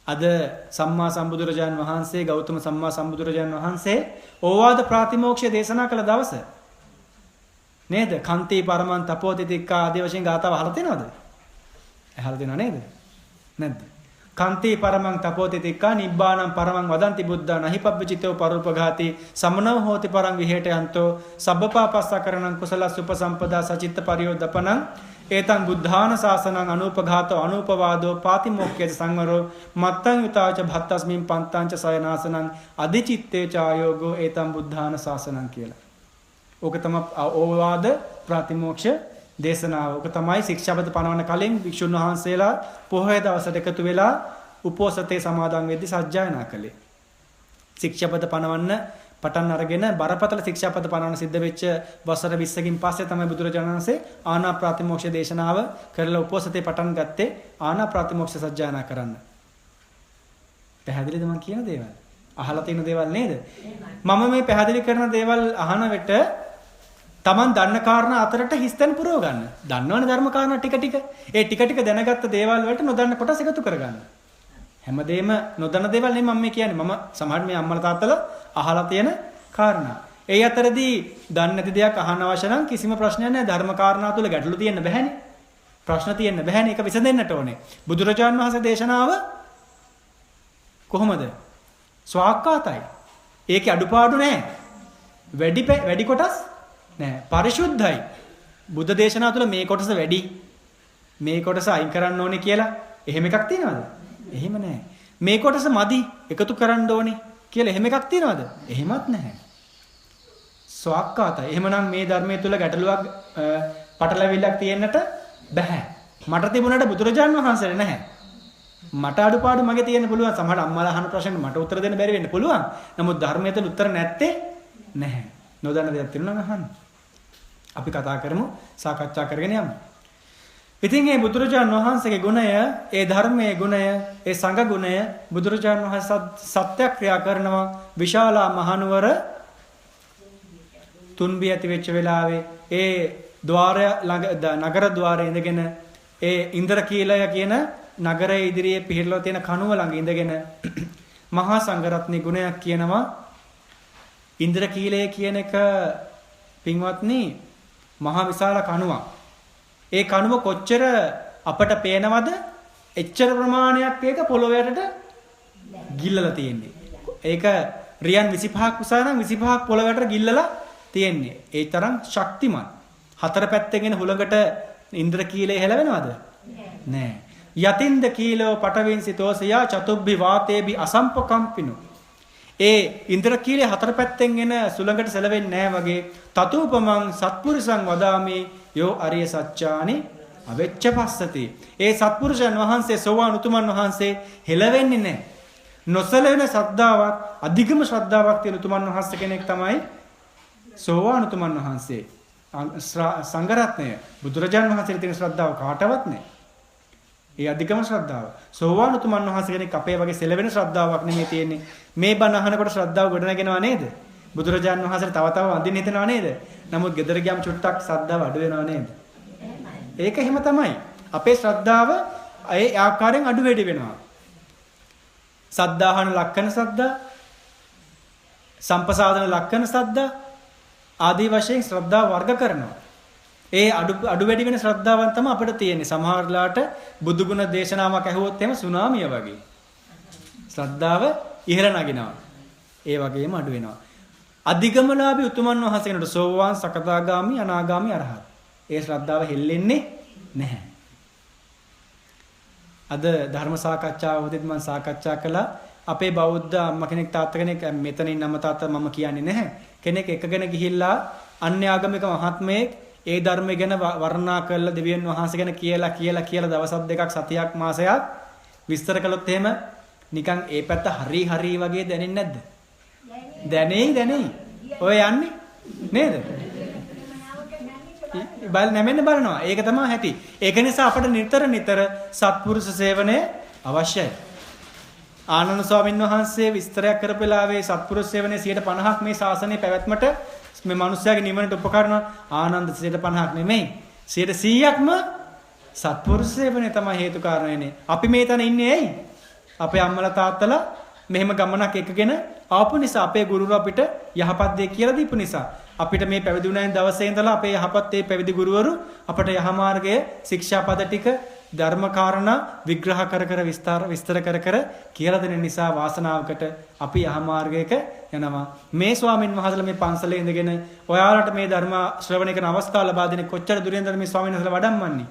අද සම්මා සම්බුදුරජාන් වහන්සේ ගෞතම සම්මා සම්බුදුරජාන් වහන්සේ ඕවාද ප්‍රාතිමෝක්ෂය දේශනා කළ දවස නේද? කන්ති පරමං තපෝතිතික්කා ආදී වශයෙන් ගාතාව අහලා තියෙනවද? අහලා තියෙනව නේද? නැද්ද? කන්ති පරමං තපෝතිතික්කා නිබ්බාණං පරමං වදන්ති බුද්ධා නහිපබ්බචිතෝ පරුපඝාති සමනව හෝති පරං විහෙටයන්තෝ සබ්බපාපස්සකරණං කුසලස් උපසම්පදා සචිත්ත පරියෝදපණං ඒතං බුද්ධාන ශාසනං අනුපඝාතෝ අනුපවාදෝ පාතිමොක්ඛේත සංවරෝ මත්තං යුතාච භත්තස්මින් පන්තාංච සයනාසනං අධිචිත්තේ චායෝගෝ ඒතං බුද්ධාන ශාසනං කියලා. ඕක තමයි ඕවාද ප්‍රාතිමෝක්ෂ දේශනාව. ඕක තමයි ශික්ෂාපද පනවන කලින් වික්ෂුන් වහන්සේලා පොහොය දවසට එකතු වෙලා උපෝසතේ සමාදන් වෙද්දී සජ්ජායනා කළේ. ශික්ෂාපද පනවන්න පටන් අරගෙන බරපතල ශික්ෂාපද පනවන සිද්ධ වෙච්ච වසර 20කින් පස්සේ තමයි බුදුරජාණන් වහන්සේ ආනා ප්‍රාතිමෝක්ෂ දේශනාව කරලා උපෝසතේ පටන් ගත්තේ ආනා ප්‍රාතිමෝක්ෂ සජ්ජායනා කරන්න. පැහැදිලිද මම කියන දේවල්? අහලා තියෙන දේවල් නේද? මම මේ පැහැදිලි කරන දේවල් අහන විට Taman දන්න කාරණා අතරට හිස්තැන් පුරව ගන්න. දන්නවනේ ධර්ම කාරණා ටික ටික. ඒ ටික ටික දැනගත්ත දේවල් වලට නොදන්න කොටස් එකතු කරගන්න. හැමදේම නොදන්න දේවල් නෙමෙයි මම කියන්නේ. මම සමහර මේ අම්මලා තාත්තලා අහලා තියෙන කාරණා. ඒ අතරදී දන්නේ නැති දෙයක් අහන්න අවශ්‍ය නම් කිසිම ප්‍රශ්නයක් නැහැ. ධර්ම කාරණා තුල ගැටලු තියෙන්න බෑනේ. ප්‍රශ්න තියෙන්න බෑනේ. ඒක විසඳෙන්නට ඕනේ. බුදුරජාණන් වහන්සේ දේශනාව කොහොමද? ස්වාක්කාතයි. ඒකේ අඩුපාඩු නැහැ. වැඩි කොටස් නෑ. පරිශුද්ධයි. බුද්ධ දේශනාව තුළ මේ කොටස වැඩි. මේ කොටස අයින් කරන්න ඕනේ කියලා එහෙම එකක් තියෙනවද? එහෙම නැහැ. මේ කොටස මදි එකතු කරන්න ඕනේ කියලා එහෙම එකක් තියෙනවද? එහෙමත් නැහැ. ස්වාක්කාතයි. එහෙමනම් මේ ධර්මයේ තුල ගැටලුවක් පටලැවිල්ලක් තියෙන්නට බෑ. මට තිබුණාට බුදුරජාණන් වහන්සේට නැහැ. මට අඩුපාඩු මගේ තියෙන්න පුළුවන්. සමහර අම්මලා අහන ප්‍රශ්නෙට මට උත්තර දෙන්න බැරි වෙන්න පුළුවන්. නමුත් ධර්මයේ තුල උත්තර නැත්තේ නැහැ. නොදන්න දෙයක් තියෙනවා නම් අහන්න. අපි කතා කරමු, සාකච්ඡා කරගෙන යමු. ඉතින් මේ බුදුරජාණන් වහන්සේගේ ගුණය, ඒ ධර්මයේ ගුණය, ඒ සංඝ ගුණය බුදුරජාණන් වහන්සේ සත්‍යක්‍රියා කරනවා. විශාලා මහනුවර තුන්බිය ඇති වෙච්ච වෙලාවේ ඒ ద్వාරය ළඟ නගර ద్వාරයේ ඉඳගෙන ඒ ඉන්ද්‍රකීලය කියන නගරයේ ඉදිරියේ පිහිටලා තියෙන කණුව ළඟ ඉඳගෙන මහා සංඝරත්නයේ ගුණයක් කියනවා. ඉන්ද්‍රකීලය කියන එක පින්වත්නි මහා විශාල කණුවක්. ඒ කණුව කොච්චර අපට පේනවද? එච්චර ප්‍රමාණයක් ඒක පොළොවේට ගිල්ලලා තියෙන්නේ. ඒක රියන් 25ක් උස නම් 25ක් පොළොවේට ගිල්ලලා තියෙන්නේ. ඒ තරම් ශක්තිමත්. හතර පැත්තෙන් එන හුලඟට ඉන්ද්‍රකීලය හෙලවෙනවද? නෑ. යතින්ද කීලෝ පටවින්සිතෝසියා චතුබ්බි වාතේබි අසම්පකම්පිනෝ. ඒ ඉන්ද්‍රකීලය හතර පැත්තෙන් එන සුළඟට සැලවෙන්නේ නැහැ වගේ තතුපමං සත්පුරුෂං වදාමි යෝ අරිය සත්‍යානි අවෙච්ච පස්සති. ඒ සත්පුරුෂයන් වහන්සේ සෝවාන් උතුමන් වහන්සේ හෙලවෙන්නේ නැහැ. නොසැලෙන ශ්‍රද්ධාවක් අධිගම ශ්‍රද්ධාවක් තියෙන උතුමන් වහන්සේ කෙනෙක් තමයි සෝවාන් උතුමන් වහන්සේ. සංඝරත්නය බුදුරජාණන් වහන්සේට තියෙන ශ්‍රද්ධාව කාටවත් නැහැ. ඒ අධිකම ශ්‍රද්ධාව. සෝවාන් උතුමන් වහන්සේ කෙනෙක් අපේ වගේ සෙලවෙන ශ්‍රද්ධාවක් නෙමෙයි තියෙන්නේ. මේ බණ අහනකොට ශ්‍රද්ධාව ගොඩනගෙනවා නේද? බුදුරජාණන් වහන්සේට තව තව වඳින්න හිතනවා නේද? නමුත් ගෙදර ගියාම චුට්ටක් ශ්‍රද්ධාව අඩු වෙනවා නේද? ඒක එහෙම තමයි. අපේ ශ්‍රද්ධාව ඒ ආකාරයෙන් අඩු වැඩි වෙනවා. සද්ධාහන ලක්කන සද්දා, සම්පසාදන ලක්කන සද්දා ආදී වශයෙන් ශ්‍රද්ධාව වර්ග කරනවා. ඒ අඩු වැඩි වෙන ශ්‍රද්ධාවන් තමයි අපිට තියෙන්නේ. සමහරලාට බුදු ගුණ දේශනාවක් ඇහුවොත් එහෙම සුනාමිය වගේ. ශ්‍රද්ධාව ඉහළ නගිනවා. ඒ වගේම අඩු වෙනවා. අධිගමලාභී උතුමන් වහන්සේ කෙනෙකුට සෝවාන්, සකදාගාමි, අනාගාමි, අරහත්. ඒ ශ්‍රද්ධාව හෙල්ලෙන්නේ නැහැ. අද ධර්ම සාකච්ඡාවකදී මම සාකච්ඡා කළා අපේ බෞද්ධ අම්මා කෙනෙක් තාත්තා කෙනෙක් මෙතනින් නම තාත්තා මම කියන්නේ නැහැ. කෙනෙක් එකගෙන ගිහිල්ලා අන්‍ය ආගමික මහත්මයෙක් ඒ ධර්මය ගැන වර්ණනා කරලා දෙවියන් වහන්සේ ගැන කියලා දවස් දෙකක් සතියක් මාසයක් විස්තර කළොත් එහෙම නිකන් ඒ පැත්ත හරි වගේ දැනෙන්නේ නැද්ද? දැනෙයි. ඔය යන්නේ නේද? බලනවා. ඒක තමයි ඇති. ඒක නිසා අපට නිතර සත්පුරුෂ සේවනය අවශ්‍යයි. ආනන්ද ස්වාමීන් වහන්සේ විස්තරයක් කරපෙලාවේ සත්පුරුෂ සේවනයේ 50%ක් මේ ශාසනයේ පැවැත්මට මේ මිනිස්යාගේ නිවනට උපකාර කරනවා. ආනන්ද 50%ක් නෙමෙයි 100%ක්ම සත්පුරුෂ සේවනය තමයි හේතු කාරණේනේ. අපි මේ තැන ඉන්නේ ඇයි? අපේ අම්මලා තාත්තලා මෙහෙම ගමනක් එකගෙන ආපු නිසා, අපේ ගුරුවරු අපිට යහපත් දේ කියලා දීපු නිසා, අපිට මේ පැවිදි වුණායින් දවසේ ඉඳලා අපේ යහපත් ඒ පැවිදි ගුරුවරු අපට යහමාර්ගයේ ශික්ෂාපද ටික ධර්ම කාරණා විග්‍රහ කර විස්තර කර කියලා දෙන නිසා වාසනාවකට අපි යහමාර්ගයක යනවා. මේ ස්වාමින් වහන්සේලා මේ පන්සලේ ඉඳගෙන ඔයාලට මේ ධර්ම ශ්‍රවණය කරන අවස්ථාව ලබා දෙන්නේ කොච්චර දුරින්ද මේ ස්වාමින් වහන්සේලා වඩම්මන්නේ.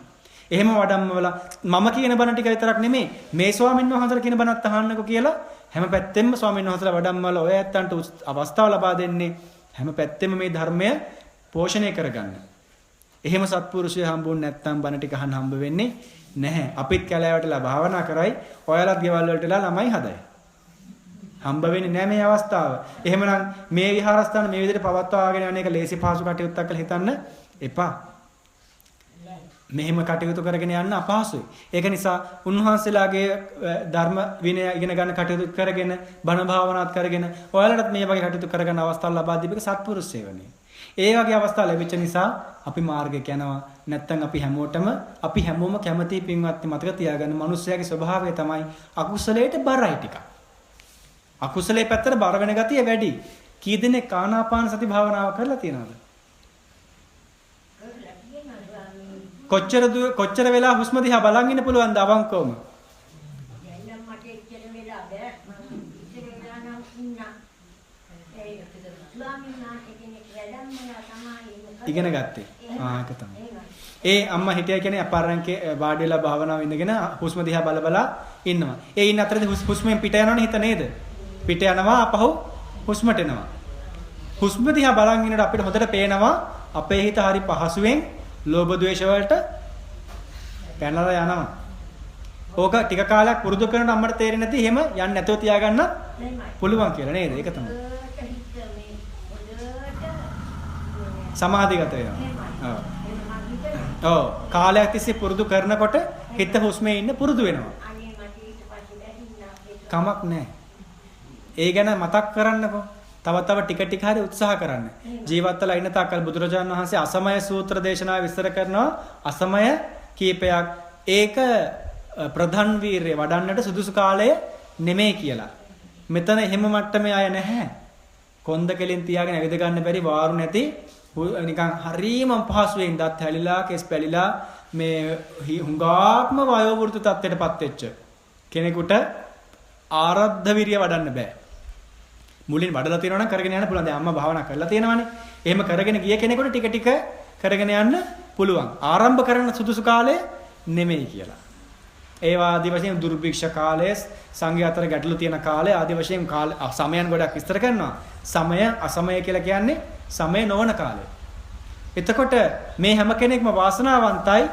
එහෙම වඩම්මවලා මම කියන බණ ටික විතරක් නෙමෙයි මේ ස්වාමින් වහන්සේලා කියන බණත් අහන්නකෝ කියලා හැම පැත්තෙම ස්වාමින් වහන්සේලා වඩම්මවලා ඔය ඇත්තන්ට අවස්ථාව ලබා දෙන්නේ හැම පැත්තෙම මේ ධර්මය පෝෂණය කරගන්න. එහෙම සත්පුරුෂය හම්බුනේ නැත්නම් බණ ටික අහන්න හම්බ වෙන්නේ නැහැ. අපිත් කැලෑවටලා භාවනා කරයි, ඔයාලත් ගෙවල් වලටලා ළමයි හදයි. හම්බ වෙන්නේ නැහැ මේ අවස්ථාව. එහෙමනම් මේ විහාරස්ථාන මේ විදිහට පවත්වාගෙන යන එක ලේසි පහසු කටයුත්තක් කියලා හිතන්න එපා. මෙහෙම කටයුතු කරගෙන යන්න අපහසුයි. ඒක නිසා උන්වහන්සේලාගේ ධර්ම විනය ඉගෙන ගන්න කටයුතු කරගෙන බණ භාවනාත් කරගෙන ඔයාලටත් මේ වගේ කටයුතු කරගන්න අවස්ථාව ලබා දීපේක සත්පුරුෂ සේවනය. ඒ වගේ අවස්ථා ලැබිච්ච නිසා අපි මාර්ගයට යනවා. නැත්තම් අපි හැමෝම කැමති පින්වත්නි මතක තියාගන්න මිනිස්යාගේ ස්වභාවය තමයි අකුසලයට බරයි ටික. අකුසලයේ පැත්තට බර වෙන ගතිය වැඩි. කී දෙනෙක් ආනාපාන සති භාවනාව කරලා තියෙනවද? කොච්චර වෙලා හුස්ම දිහා බලන් ඉන්න පුළුවන්ද අවංකවම? ඉගෙන ගත්තේ. ඒක තමයි. ඒ අම්මා හිටියා කියන්නේ අපරංකේ වාඩි වෙලා භාවනාව ඉඳගෙන හුස්ම දිහා බල ඉන්නවා. ඒ ඉන්න අතරේ හුස්මෙන් පිට යනවනේ හිත නේද? පිට යනවා අපහු හුස්මට එනවා. හුස්ම දිහා බලන් ඉන්නකොට අපිට හොඳට පේනවා අපේ හිත හරි පහසුවෙන් ලෝභ ද්වේෂ වලට පැනලා යනවා. ඕක ටික කාලයක් පුරුදු කරනකොට අම්මට තේරෙන්නේ නැති එහෙම යන්නේ නැතුව තියාගන්න පුළුවන් කියලා නේද? ඒක තමයි. සමාධිගත වෙනවා. ඔව්. කාලයක් තිස්සේ පුරුදු කරනකොට හිත හුස්මේ ඉන්න පුරුදු වෙනවා. කමක් නැහැ. ඒ ගැන මතක් කරන්නකෝ. තව ටික හරි උත්සාහ කරන්න. ජීවත් වෙලා ඉන්න තාක්කල් බුදුරජාණන් වහන්සේ අසමය සූත්‍ර දේශනාව විස්තර කරනවා. අසමය කීපයක්. ඒක ප්‍රධාන වීර්ය වඩන්නට සුදුසු කාලය නෙමෙයි කියලා. මෙතන එහෙම මට්ටමේ අය නැහැ. කොන්ද කෙලින් තියාගෙන ඇවිද ගන්න බැරි වාරු නැති නිකන් හරීම පහසුවෙන් දත් හැලිලා කෙස් පැලිලා මේ හුඟාක්ම වයෝ වෘත්ත තත්ත්වයටපත් වෙච්ච කෙනෙකුට ආරද්ධ විරිය වඩන්න බෑ. මුලින් වඩලා තියෙනවා නම් කරගෙන යන්න පුළුවන්. දැන් අම්මා භාවනා කරලා තියෙනවානේ. එහෙම කරගෙන ගිය කෙනෙකුට ටික ටික කරගෙන යන්න පුළුවන්. ආරම්භ කරන සුදුසු කාලය නෙමෙයි කියලා. ඒවා ආදි වශයෙන් දුර්භික්ෂ කාලය, සංඝයා අතර ගැටලු තියෙන කාලය ආදි වශයෙන් සමයන් ගොඩක් විස්තර කරනවා. සමය අසමය කියලා කියන්නේ සමය නොවන කාලය. එතකොට මේ හැම කෙනෙක්ම වාසනාවන්තයි.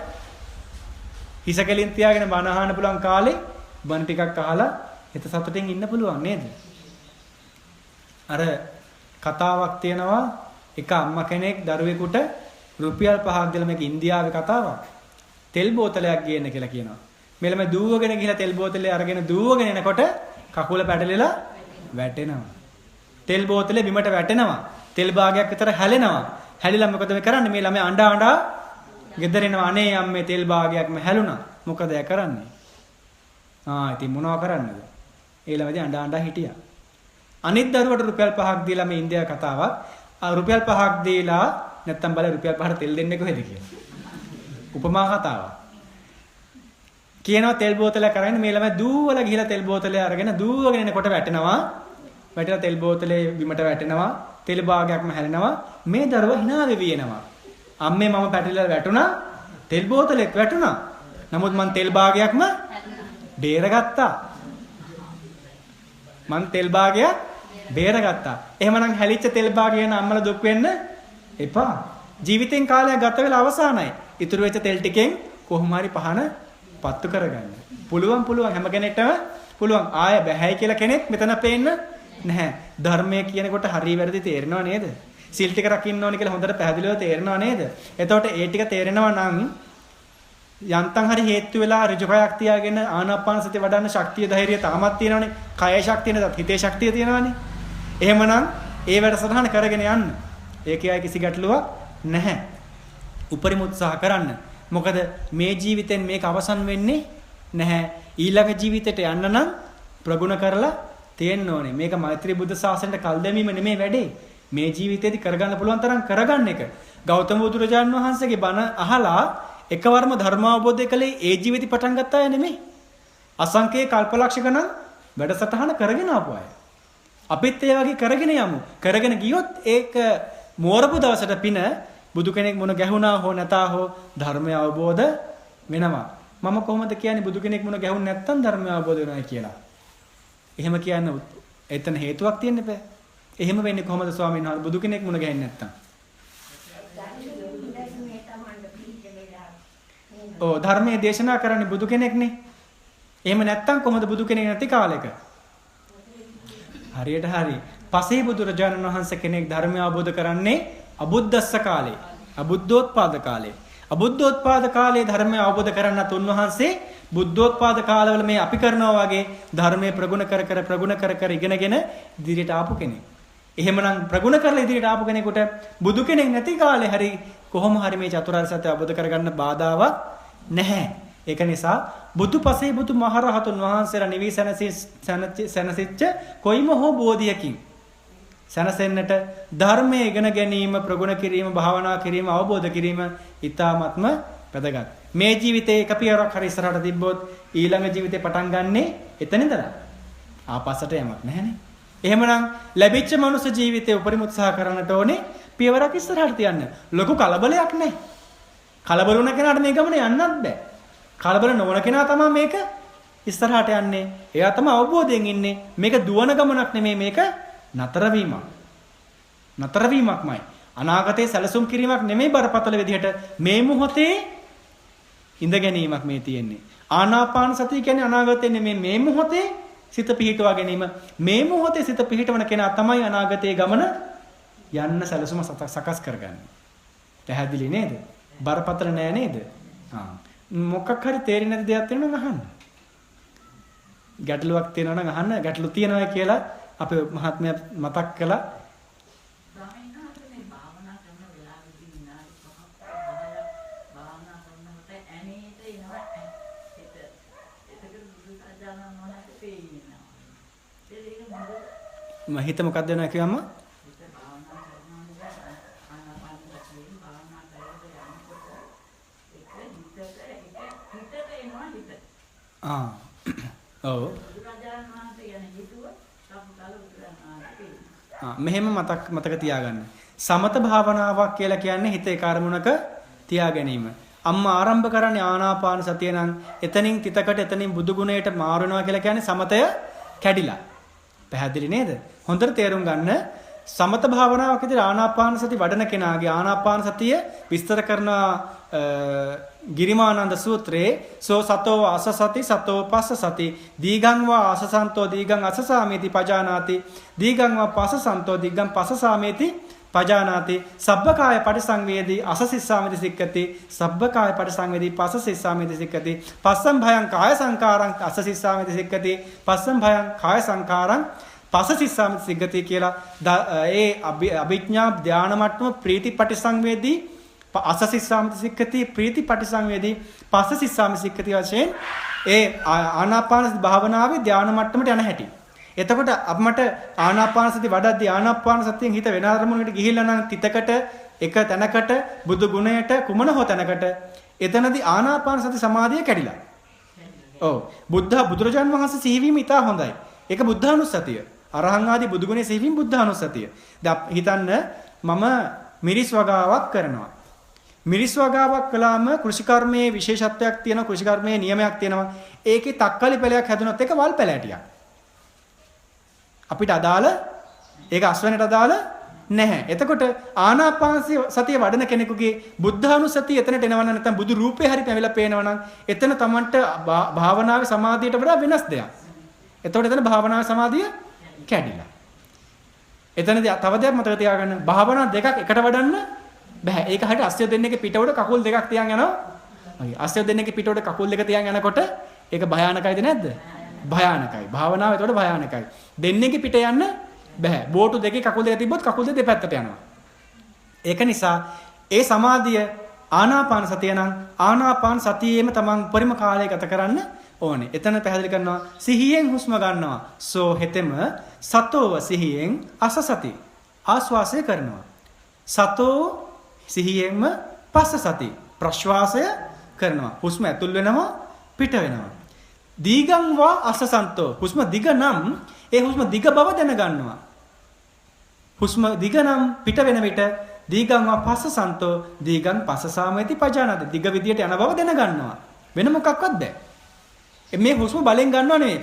හිස කෙලින් තියාගෙන බණ අහන්න පුළුවන් කාලේ බණ ටිකක් අහලා හිත සතුටින් ඉන්න පුළුවන් නේද? අර කතාවක් තියෙනවා එක අම්මා කෙනෙක් දරුවෙකුට රුපියල් 5ක් දීලා මේක ඉන්දියාවේ කතාවක්. තෙල් බෝතලයක් ගේන්න කියලා කියනවා. මෙලම දූවගෙන ගිහලා තෙල් බෝතලේ අරගෙන දූවගෙන එනකොට කකුල පැටලෙලා වැටෙනවා. තෙල් බෝතලේ බිමට වැටෙනවා. තෙල් භාගයක් විතර හැලෙනවා. හැලිලා මොකද මේ කරන්නේ? මේ ළමයා අඬා අඬා ගෙදර එනවා. අනේ අම්මේ තෙල් භාගයක්ම හැලුණා. මොකද එයා කරන්නේ? ඉතින් මොනව කරන්නද? ඒ ළමයා අඬා අඬා හිටියා. අනිත් දරුවට රුපියල් 5ක් දීලා මේ ඉන්දියා කතාවක්. රුපියල් 5ක් දීලා නැත්තම් බලන්න රුපියල් 5ට තෙල් දෙන්නේ කොහෙද කියලා. උපමා කතාවක්. කියනවා තෙල් බෝතලයක් අරගෙන මේ ළමයා දූවලා ගිහලා තෙල් බෝතලය අරගෙන දූවගෙන එනකොට වැටෙනවා. වැටිලා තෙල් බෝතලේ බිමට වැටෙනවා. තෙල් භාගයක්ම හැලෙනවා. මේ දරුවා hina වෙවි එනවා. අම්මේ මම පැටලිලා වැටුණා. තෙල් බෝතලෙත් වැටුණා. නමුත් මං තෙල් භාගයක්ම බේරගත්තා. මං තෙල් භාගයක් බේරගත්තා. එහෙමනම් හැලිච්ච තෙල් භාගය ගැන අම්මලා දුක් වෙන්න එපා. ජීවිතෙන් කාලයක් ගත වෙලා අවසానයි. ඉතුරු වෙච්ච තෙල් ටිකෙන් කොහොම හරි පහන පත්තු කරගන්න. පුළුවන් හැම කෙනෙක්ටම පුළුවන්. ආය බැහැයි කියලා කෙනෙක් මෙතන පේන්න නැහැ. ධර්මය කියනකොට හරි වැරදි තේරෙනව නේද? සීල් ටික රකින්න ඕනේ කියලා හොඳට පැහැදිලිව තේරෙනව නේද? එතකොට ඒ ටික තේරෙනවා නම් යන්තම් හරි හේතු වෙලා ඍජුකයක් තියාගෙන ආනාපාන සතිය වඩන්න ශක්තිය ධෛර්යය තාමත් තියෙනවනේ. කය ශක්තිය නැත්නම් හිතේ ශක්තිය තියෙනවනේ. එහෙමනම් ඒ වැඩසටහන කරගෙන යන්න. ඒකේ අය කිසි ගැටලුවක් නැහැ. උපරිම උත්සාහ කරන්න. මොකද මේ ජීවිතෙන් මේක අවසන් වෙන්නේ නැහැ. ඊළඟ ජීවිතයට යන්න නම් ප්‍රගුණ කරලා තියෙන්න ඕනේ. මේක මෛත්‍රී බුද්ධ ශාසනයට කල් දැමීම නෙමෙයි වැඩේ. මේ ජීවිතේදී කරගන්න පුළුවන් තරම් කරගන්න එක. ගෞතම බුදුරජාණන් වහන්සේගේ බණ අහලා එකවරම ධර්ම අවබෝධය කළේ ඒ ජීවිතي පටන් ගත්ත අය නෙමෙයි. අසංකේ කල්පලක්ෂ ගණන් වැඩසටහන කරගෙන ආපු අය. අපිත් ඒ වගේ කරගෙන යමු. කරගෙන ගියොත් ඒක මෝරපු දවසට පින බුදු කෙනෙක් මොන ගැහුණා හෝ නැතා හෝ ධර්මය අවබෝධ වෙනවා. මම කොහොමද කියන්නේ බුදු කෙනෙක් මොන ගැහුණ නැත්තම් ධර්මය අවබෝධ වෙනවා කියලා? එහෙම කියන්න එතන හේතුවක් තියෙන්න බෑ. එහෙම වෙන්නේ කොහොමද ස්වාමීන් වහන්සේ බුදු කෙනෙක් මොන ගැහෙන්නේ නැත්තම්? ධර්මයේ දේශනා කරන්නේ බුදු කෙනෙක්නේ. එහෙම නැත්තම් කොහොමද බුදු කෙනෙක් නැති කාලෙක? හරියට හරි. පසේ බුදුරජාණන් වහන්සේ කෙනෙක් ධර්මය අවබෝධ කරන්නේ අබුද්දස්ස කාලේ. අබුද්ධෝත්පාද කාලේ. අබුද්ධෝත්පාද කාලේ ධර්මය අවබෝධ කරන්නත් උන්වහන්සේ බුද්ධෝත්පාද කාලවල මේ අපි කරනවා වගේ ධර්මයේ ප්‍රගුණ කර ඉගෙනගෙන ඉදිරියට ආපු කෙනෙක්. එහෙමනම් ප්‍රගුණ කරලා ඉදිරියට ආපු කෙනෙකුට බුදු කෙනෙක් නැති කාලේ හරි කොහොම හරි මේ චතුරාර්ය සත්‍ය අවබෝධ කරගන්න බාධාවක් නැහැ. ඒක නිසා බුදුපසේ බුදු මහරහතුන් වහන්සේලා නිවි සැනසෙච්ච කොයිම හෝ බෝධියකින් සැනසෙන්නට ධර්මයේ ඉගෙන ගැනීම, ප්‍රගුණ කිරීම, භාවනා කිරීම, අවබෝධ කිරීම ඊ타ත්ම වැදගත්. මේ ජීවිතේ එක පියවරක් හරි ඉස්සරහට තිබ්බොත් ඊළඟ ජීවිතේ පටන් ගන්නෙ එතන ඉඳලා. ආපස්සට යමක් නැහැනේ. එහෙමනම් ලැබිච්ච මනුස්ස ජීවිතේ උපරිම උත්සාහ කරන්නට ඕනේ පියවරක් ඉස්සරහට තියන්න. ලොකු කලබලයක් නැහැ. කලබල වුණ කෙනාට මේ ගමන යන්නත් බෑ. කලබල නොවන කෙනා තමයි මේක ඉස්සරහට යන්නේ. එයා තමයි අවබෝධයෙන් ඉන්නේ. මේක දුවන ගමනක් නෙමෙයි, මේක නතර වීමක්. නතර වීමක්මයි. අනාගතයේ සැලසුම් කිරීමක් නෙමෙයි බරපතල විදිහට මේ මොහොතේ ඉඳ ගැනීමක් මේ තියෙන්නේ. ආනාපාන සතිය කියන්නේ අනාගතයේ නෙමෙයි, මේ මොහොතේ සිත පිහිටවා ගැනීම. මේ මොහොතේ සිත පිහිටවන කෙනා තමයි අනාගතයේ ගමන යන්න සැලසුම සකස් කරගන්නේ. පැහැදිලි නේද? බරපතල නෑ නේද? මොකක් හරි තේරෙන්නේ නැති දෙයක් තියෙනවා නම් අහන්න. ගැටලුවක් තියෙනවා නම් අහන්න. ගැටලු තියෙනවා කියලා අපේ මහත්මයා මතක් කළා. හිත මොකක්ද වෙනවා කියවම? ඔව්. මෙහෙම මතක තියාගන්න. සමත භාවනාවක් කියලා කියන්නේ හිත ඒක අරමුණක තියා ගැනීම. අම්මා ආරම්භ කරන්නේ ආනාපාන සතිය නම් එතනින් තිතකට එතනින් බුදු ගුණයට මාරු වෙනවා කියලා කියන්නේ සමතය කැඩිලා. පැහැදිලි නේද? හොඳට තේරුම් ගන්න. සමත භාවනාවක් විදිහට ආනාපාන සති වඩන කෙනාගේ ආනාපාන සතිය විස්තර කරන ගිරිමානන්ද සූත්‍රයේ සෝ සතෝ අසසති සතෝ පස්ස සති දීගං වා අසසන්තෝ දීගං අසසාමේති පජානාති දීගං වා පසසන්තෝ දීගං පසසාමේති පජානාති සබ්බකාය පටිසංවේදී අසසිස්සාමේති සික්කති සබ්බකාය පටිසංවේදී පසසිස්සාමේති සික්කති පස්සම් භයං කාය සංකාරං අසසිස්සාමේති සික්කති පස්සම් භයං කාය සංකාරං පසසිස්සාමේති සික්කති කියලා ඒ අභිඥා ධානා මට්ටම ප්‍රීති පටිසංවේදී අසසිස්සාමේති සික්කති ප්‍රීති පටිසංවේදී පසසිස්සාමේති සික්කති වශයෙන් ඒ ආනාපාන භාවනාවේ ධානා මට්ටමට යන හැටි. එතකොට අපමට ආනාපාන සති වඩද්දී ආනාපාන සතියෙන් හිත වෙන අරමුණකට ගිහිල්ලා නම් තිතකට එක තැනකට බුදු ගුණයට කුමන හෝ තැනකට එතනදී ආනාපාන සති සමාධිය කැඩිලා. ඔව් බුදුරජාන් වහන්සේ සිහිවීම ඉතා හොඳයි. ඒක බුද්ධානුස්සතිය. අරහං ආදී බුදු ගුණේ සිහිවීම බුද්ධානුස්සතිය. දැන් හිතන්න මම මිරිස් වගාවක් කරනවා. මිරිස් වගාවක් කළාම කෘෂිකර්මයේ විශේෂත්වයක් තියෙනවා කෘෂිකර්මයේ නියමයක් තියෙනවා. ඒකේ තක්කලි පැලයක් හැදුනොත් ඒක වල් පැලෑටියක්. අපිට අදාළ ඒක අස්වැන්නට අදාළ නැහැ. එතකොට ආනාපාන සතිය වඩන කෙනෙකුගේ බුද්ධානුස්සතිය එතනට එනවා නම් නැත්නම් බුදු රූපේ හරි පැවිලා පේනවා නම් එතන තමන්ට භාවනාවේ සමාධියට වඩා වෙනස් දෙයක්. එතකොට එතන භාවනාවේ සමාධිය කැඩිලා. එතනදී තව දෙයක් මතක තියාගන්න භාවනා දෙකක් එකට වඩන්න බෑ. ඒක හරියට අස්සිය දෙන්නේගේ පිට උඩ කකුල් දෙකක් තියන් යනවා. වගේ අස්සිය දෙන්නේගේ පිට උඩ කකුල් දෙක තියන් යනකොට ඒක භයානකයිද නැද්ද? භයානකයි. භාවනාව එතකොට භයානකයි. දෙන්නේගේ පිට යන්න බෑ. බෝටු දෙකේ කකුල් දෙක තිබ්බොත් කකුල් දෙක දෙපැත්තට යනවා. ඒක නිසා ඒ සමාධිය ආනාපාන සතිය නම් ආනාපාන සතියේම තමන් පරිම කාලය ගත කරන්න ඕනේ. එතන පැහැදිලි කරනවා සිහියෙන් හුස්ම ගන්නවා. සෝ හෙතෙම සතෝව සිහියෙන් අසසති ආස්වාසය කරනවා. සතෝ සිහියෙන්ම පස්ස සති ප්‍රශ්වාසය කරනවා. හුස්ම ඇතුල් වෙනවා පිට වෙනවා. දීගං වා අසසන්තෝ හුස්ම දිග නම් ඒ හුස්ම දිග බව දැනගන්නවා. හුස්ම දිග නම් පිට වෙන විට දීගං වා පස්සසන්තෝ දීගං පස්සසාමේති පජානාති දිග විදියට යන බව දැනගන්නවා. වෙන මොකක්වත් බෑ. මේ හුස්ම බලෙන් ගන්නව නෙවෙයි.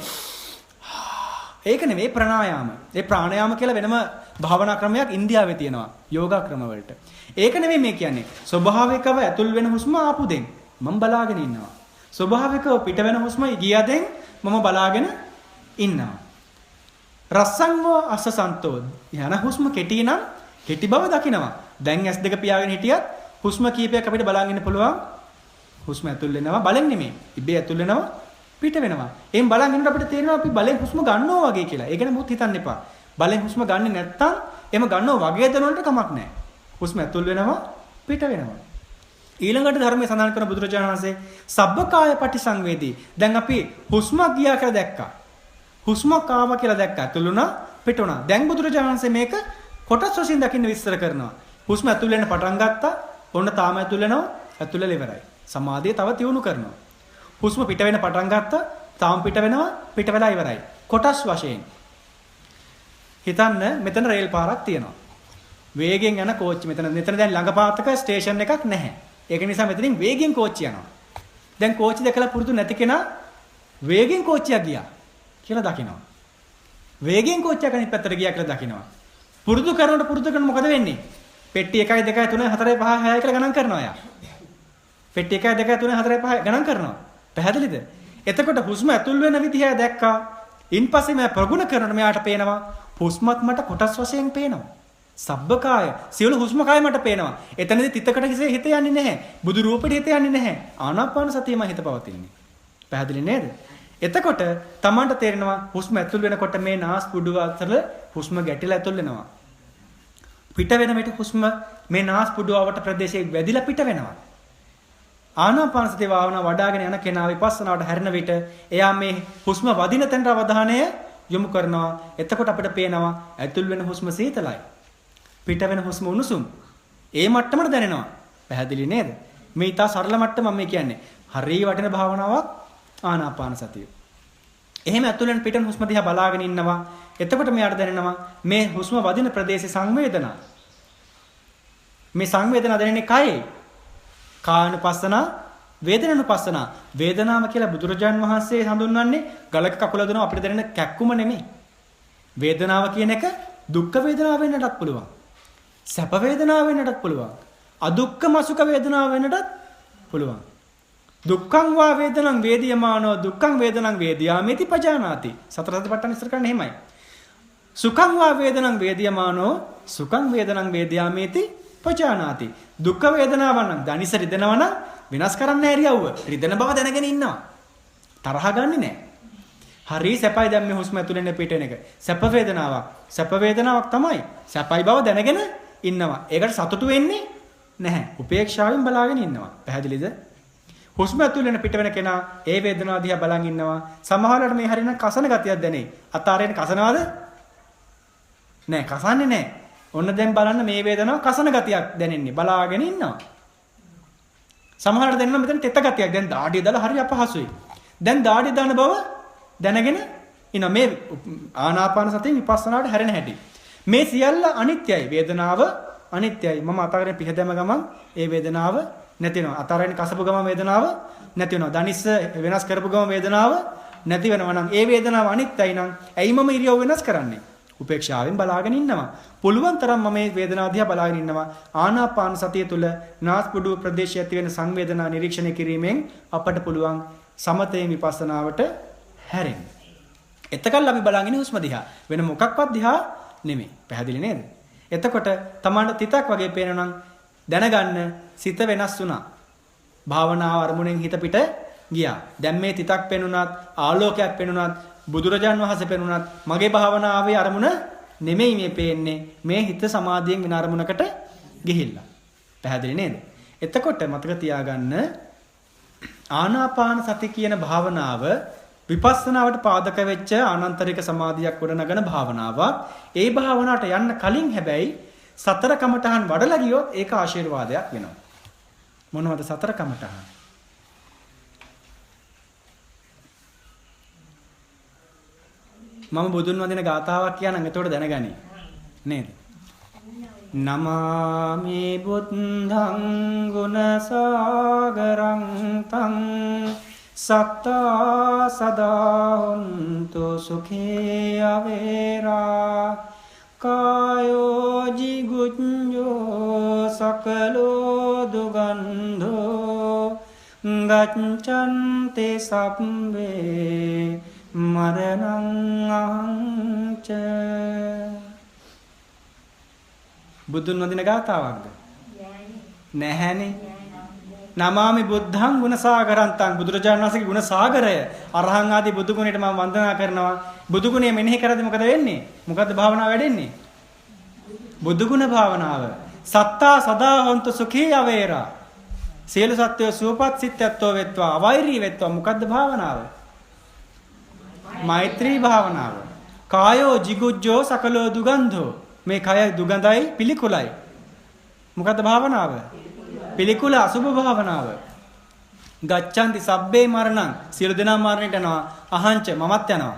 ඒක නෙවෙයි ප්‍රාණායාම. ඒ ප්‍රාණායාම කියලා වෙනම භාවනා ක්‍රමයක් ඉන්දියාවේ තියෙනවා. යෝගා ක්‍රම වලට. ඒක නෙවෙයි මේ කියන්නේ. ස්වභාවිකව ඇතුල් වෙන හුස්ම ආපු දෙන් මම බලාගෙන ඉන්නවා. ස්වභාවිකව පිට වෙන හුස්ම ගියදෙන් මම බලාගෙන ඉන්නවා. රස්සංගෝ අසසන්තෝ යන හුස්ම කෙටි නම් කෙටි බව දකිනවා. දැන් S2 පියාගෙන හිටියත් හුස්ම කීපයක් අපිට බලන් ඉන්න පුළුවන්. හුස්ම ඇතුල් වෙනවා බලෙන් නෙමෙයි. ඉබේ ඇතුල් වෙනවා පිට වෙනවා. එහෙන් බලන් ඉන්නකොට අපිට තේරෙනවා අපි බලෙන් හුස්ම ගන්නවා වගේ කියලා. ඒ ගැන මුත් හිතන්න එපා. බලෙන් හුස්ම ගන්නෙ නැත්තම් එහෙම ගන්නවා වගේ දනවලට කමක් නැහැ. හුස්ම ඇතුල් වෙනවා පිට වෙනවා. ඊළඟට ධර්මයේ සඳහන් කරන බුදුරජාණන් වහන්සේ සබ්බකාය පටිසංවේදී. දැන් අපි හුස්මක් ගියා කියලා දැක්කා. හුස්මක් ආවා කියලා දැක්කා. ඇතුල් වුණා පිට වුණා. දැන් බුදුරජාණන් වහන්සේ මේක කොටස් වශයෙන් දකින්න විස්තර කරනවා. හුස්ම ඇතුල් වෙන්න පටන් ගත්තා. ඔන්න තාම ඇතුල් වෙනවා. ඇතුල් වෙලා ඉවරයි. සමාධිය තව තියුණු කරනවා. හුස්ම පිට වෙන පටන් ගත්තා. තාම පිට වෙනවා. පිට වෙලා ඉවරයි. කොටස් වශයෙන්. හිතන්න මෙතන රේල් පාරක් තියෙනවා. වේගෙන් යන කෝච්චි මෙතන දැන් ළඟ පාතක ස්ටේෂන් එකක් නැහැ. ඒක නිසා මෙතනින් වේගෙන් කෝච්චි යනවා. දැන් කෝච්චි දැකලා පුරුදු නැති කෙනා වේගෙන් කෝච්චියක් ගියා කියලා දකිනවා. වේගෙන් කෝච්චියක් අනිත් පැත්තට ගියා කියලා දකිනවා. පුරුදු කරනකොට මොකද වෙන්නේ? පෙට්ටි 1 2 3 4 5 6 කියලා ගණන් කරනවා යා. පෙට්ටි 1 2 3 4 5 ගණන් කරනවා. පැහැදිලිද? එතකොට හුස්ම ඇතුල් වෙන විදිහ දැක්කා. ඉන්පස්සේ මම ප්‍රගුණ කරනකොට මෙයාට පේනවා හුස්මත් මට කොටස් වශයෙන් පේනවා. සබ්බකාය සියලු හුස්ම කාය මට පේනවා. එතනදී තිතකට හිත යන්නේ නැහැ. බුදු රූපෙට හිත යන්නේ නැහැ. ආනාපාන සතියම හිත පවතින්නේ. පැහැදිලි නේද? එතකොට Tamanට තේරෙනවා හුස්ම ඇතුල් වෙනකොට මේ නාස් පුඩුව අතර හුස්ම ගැටිලා ඇතුල් වෙනවා. පිට වෙන විට හුස්ම මේ නාස් පුඩුවට ප්‍රදේශයේ වැදිලා පිට වෙනවා. ආනාපාන සතිය භාවනාව වඩ아가ගෙන යන කෙනා විපස්සනාවට හැරෙන විට එයා මේ හුස්ම වදින තැනට අවධානය යොමු කරනවා. එතකොට අපිට පේනවා ඇතුල් වෙන හුස්ම සීතලයි. පිට වෙන හුස්ම උණුසුම්. ඒ මට්ටමට දැනෙනවා. පැහැදිලි නේද? මේ ඊට සරල මට්ටම මම කියන්නේ. හරිය වටින භාවනාවක් ආනාපාන සතිය. එහෙම ඇතුළෙන් පිටන හුස්ම දිහා බලාගෙන ඉන්නවා. එතකොට මෙයාට දැනෙනවා මේ හුස්ම වදින ප්‍රදේශයේ සංවේදනා. මේ සංවේදනා දැනෙන්නේ කයේ. කායනුපස්සනා, වේදනානුපස්සනා. වේදනාව කියලා බුදුරජාන් වහන්සේ හඳුන්වන්නේ ගලක කකුල දෙනවා අපිට දැනෙන කැක්කුම නෙමෙයි. වේදනාව කියන එක දුක්ඛ වේදනාව වෙන්නටත් පුළුවන්. සැප වේදනාව වෙන්නටත් පුළුවන්. අදුක්ඛම සුඛ වේදනාව වෙන්නටත් පුළුවන්. දුක්ඛං වා වේදනං වේදියමානෝ දුක්ඛං වේදනං වේදියාමේති පජානාති. සතර සතිපට්ඨාන ඉස්සර කරන්නේ එහෙමයි. සුඛං වා වේදනං වේදියමානෝ සුඛං වේදනං වේදියාමේති පජානාති. දුක්ඛ වේදනාව නම් දනිස රිදෙනවා නම් විනාශ කරන්න ඇරියව්ව. රිදෙන බව දැනගෙන ඉන්නවා. තරහ ගන්නෙ නෑ. හරි සැපයි දැන් මේ හුස්ම ඇතුලෙන් පිටෙන එක. සැප වේදනාවක්. සැප වේදනාවක් තමයි. සැපයි බව දැනගෙන ඉන්නවා. ඒකට සතුටු වෙන්නේ නැහැ. උපේක්ෂාවෙන් බලාගෙන ඉන්නවා. පැහැදිලිද? හුස්ම ඇතුලෙන් පිට වෙන කෙනා ඒ වේදනාව දිහා බලන් ඉන්නවා. සමහරවිට මේ හරින කසන ගතියක් දැනේ. අතාරයෙන් කසනවාද? නෑ කසන්නේ නෑ. ඔන්න දැන් බලන්න මේ වේදනාව කසන ගතියක් දැනෙන්නේ. බලාගෙන ඉන්නවා. සමහරවිට දැනෙනවා මෙතන තෙත ගතියක්. දැන් දාඩිය දාලා හරි අපහසුයි. දැන් දාඩිය දාන බව දැනගෙන ඉන්න මේ ආනාපාන සතිය විපස්සනාවට හැරෙන හැටි. මේ සියල්ල අනිත්‍යයි. වේදනාව අනිත්‍යයි. මම අතාරයෙන් පිහදැම ගමන් ඒ වේදනාව නැති වෙනවා. අතාරයෙන් කසපු ගමන් වේදනාව නැති වෙනවා. දනිස්ස වෙනස් කරපු ගමන් වේදනාව නැති වෙනවා නම් ඒ වේදනාව අනිත්‍යයි නම් ඇයි මම ඉරියව් වෙනස් කරන්නේ? උපේක්ෂාවෙන් බලාගෙන ඉන්නවා. පුළුවන් තරම් මම මේ වේදනාව දිහා බලාගෙන ඉන්නවා. ආනාපාන සතිය තුළ නාස්පුඩු ප්‍රදේශයේ ඇති වෙන සංවේදනා නිරීක්ෂණය කිරීමෙන් අපට පුළුවන් සමතේ විපස්සනාවට හැරෙන්න. එතකල් අපි බලන් ඉන්නේ හුස්ම දිහා. වෙන මොකක්වත් දිහා නෙමෙයි. පැහැදිලි නේද? එතකොට තමන්ට තිතක් වගේ පේනනම් දැනගන්න සිත වෙනස් වුණා. භාවනාව අරමුණෙන් හිත පිට ගියා. දැන් මේ තිතක් පෙනුනත් ආලෝකයක් පෙනුනත් බුදුරජාන් වහන්සේ පෙනුනත් මගේ භාවනාවේ අරමුණ නෙමෙයි මේ පේන්නේ. මේ හිත සමාධියෙන් වෙන අරමුණකට ගිහිල්ලා. පැහැදිලි නේද? එතකොට මතක තියාගන්න ආනාපාන සති කියන භාවනාව විපස්සනාවට පාදක වෙච්ච ආනන්තරික සමාධියක් ගොඩනගන භාවනාවක්. ඒ භාවනාවට යන්න කලින් හැබැයි සතර කමඨහන් වඩලා ගියොත් ඒක ආශිර්වාදයක් වෙනවා. මොනවද සතර කමඨහන්? මම බුදුන් වඳින ගාථාවක් කියනනම් එතකොට දැනගනි. නේද? නමාමි බුද්ධං ගුණසාගරං තං සත්තා සදා හොන්තු සුඛේ අවේරා කායෝ ජිගුඤ්ජෝ සකලෝ දුගන්ධෝ ගච්ඡන්ති සබ්බේ මරණං අංච. බුදුන් වඳින ගාථාවක්ද? නැහැනේ. නමාමි බුද්ධං ගුණසාගරන්තං බුදුරජාණන් වහන්සේගේ ගුණ සාගරය අරහං ආදී බුදු ගුණයට මම වන්දනා කරනවා. බුදු ගුණය මෙනෙහි කරද්දී මොකද වෙන්නේ? මොකද්ද භාවනාව වැඩෙන්නේ? බුදු ගුණ භාවනාව. සත්තා සදා හොන්තු සුඛී අවේරා. සියලු සත්වයෝ සුවපත් සිත්ත්වෝ වෙත්වා අවෛරී වෙත්වා. මොකද්ද භාවනාව? මෛත්‍රී භාවනාව. කායෝ jigucchෝ සකලෝ දුගන්ධෝ. මේ කය දුගඳයි පිළිකුලයි. මොකද්ද භාවනාව? පිළිකුල අසුභ භාවනාව. ගච්ඡanti සබ්බේ මරණං. සියලු දෙනා මරණයට යනවා. අහංච මමත් යනවා.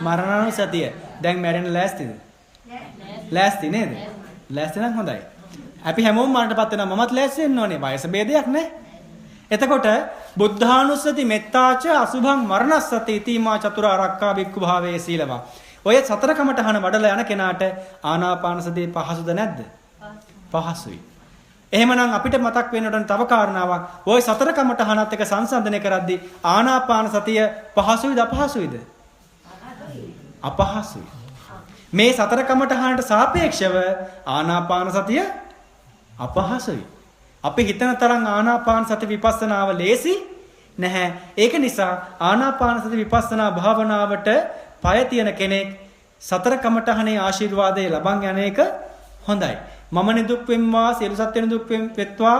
මරණානුසතිය. දැන් මැරෙන්න ලෑස්තිද? ලෑස්ති නේද? ලෑස්ති නම් හොඳයි. අපි හැමෝම මරණයටපත් වෙනවා. මමත් ලෑස්ති වෙන්න ඕනේ. වයස ભેදයක් නැහැ. එතකොට බුද්ධානුස්සති මෙත්තාච අසුභං මරණස්සති ඉතිමා චතුරාර්යක්ඛා බික්ඛු භාවේ සීලවා. ඔය සතර කමඨහන වඩලා යන කෙනාට ආනාපාන සතිය පහසුද නැද්ද? පහසුයි. එහෙමනම් අපිට මතක් වෙන්න ඕන තව කාරණාවක්. ওই සතර කමඨහනත් එක්ක සංසන්දනය කරද්දී ආනාපාන සතිය පහසුයිද අපහසුයිද? අපහසුයි. මේ සතර කමඨහනට සාපේක්ෂව ආනාපාන සතිය අපහසුයි. අපි හිතන තරම් ආනාපාන සති විපස්සනාව ලේසි නැහැ. ඒක නිසා ආනාපාන සති විපස්සනා භාවනාවට පය තියෙන කෙනෙක් සතර කමඨහනේ ආශිර්වාදය ලබන් යන එක හොඳයි. මම නිදුක් වෙම්වා, සියලු සත්ත්ව නිදුක් වෙත්වා,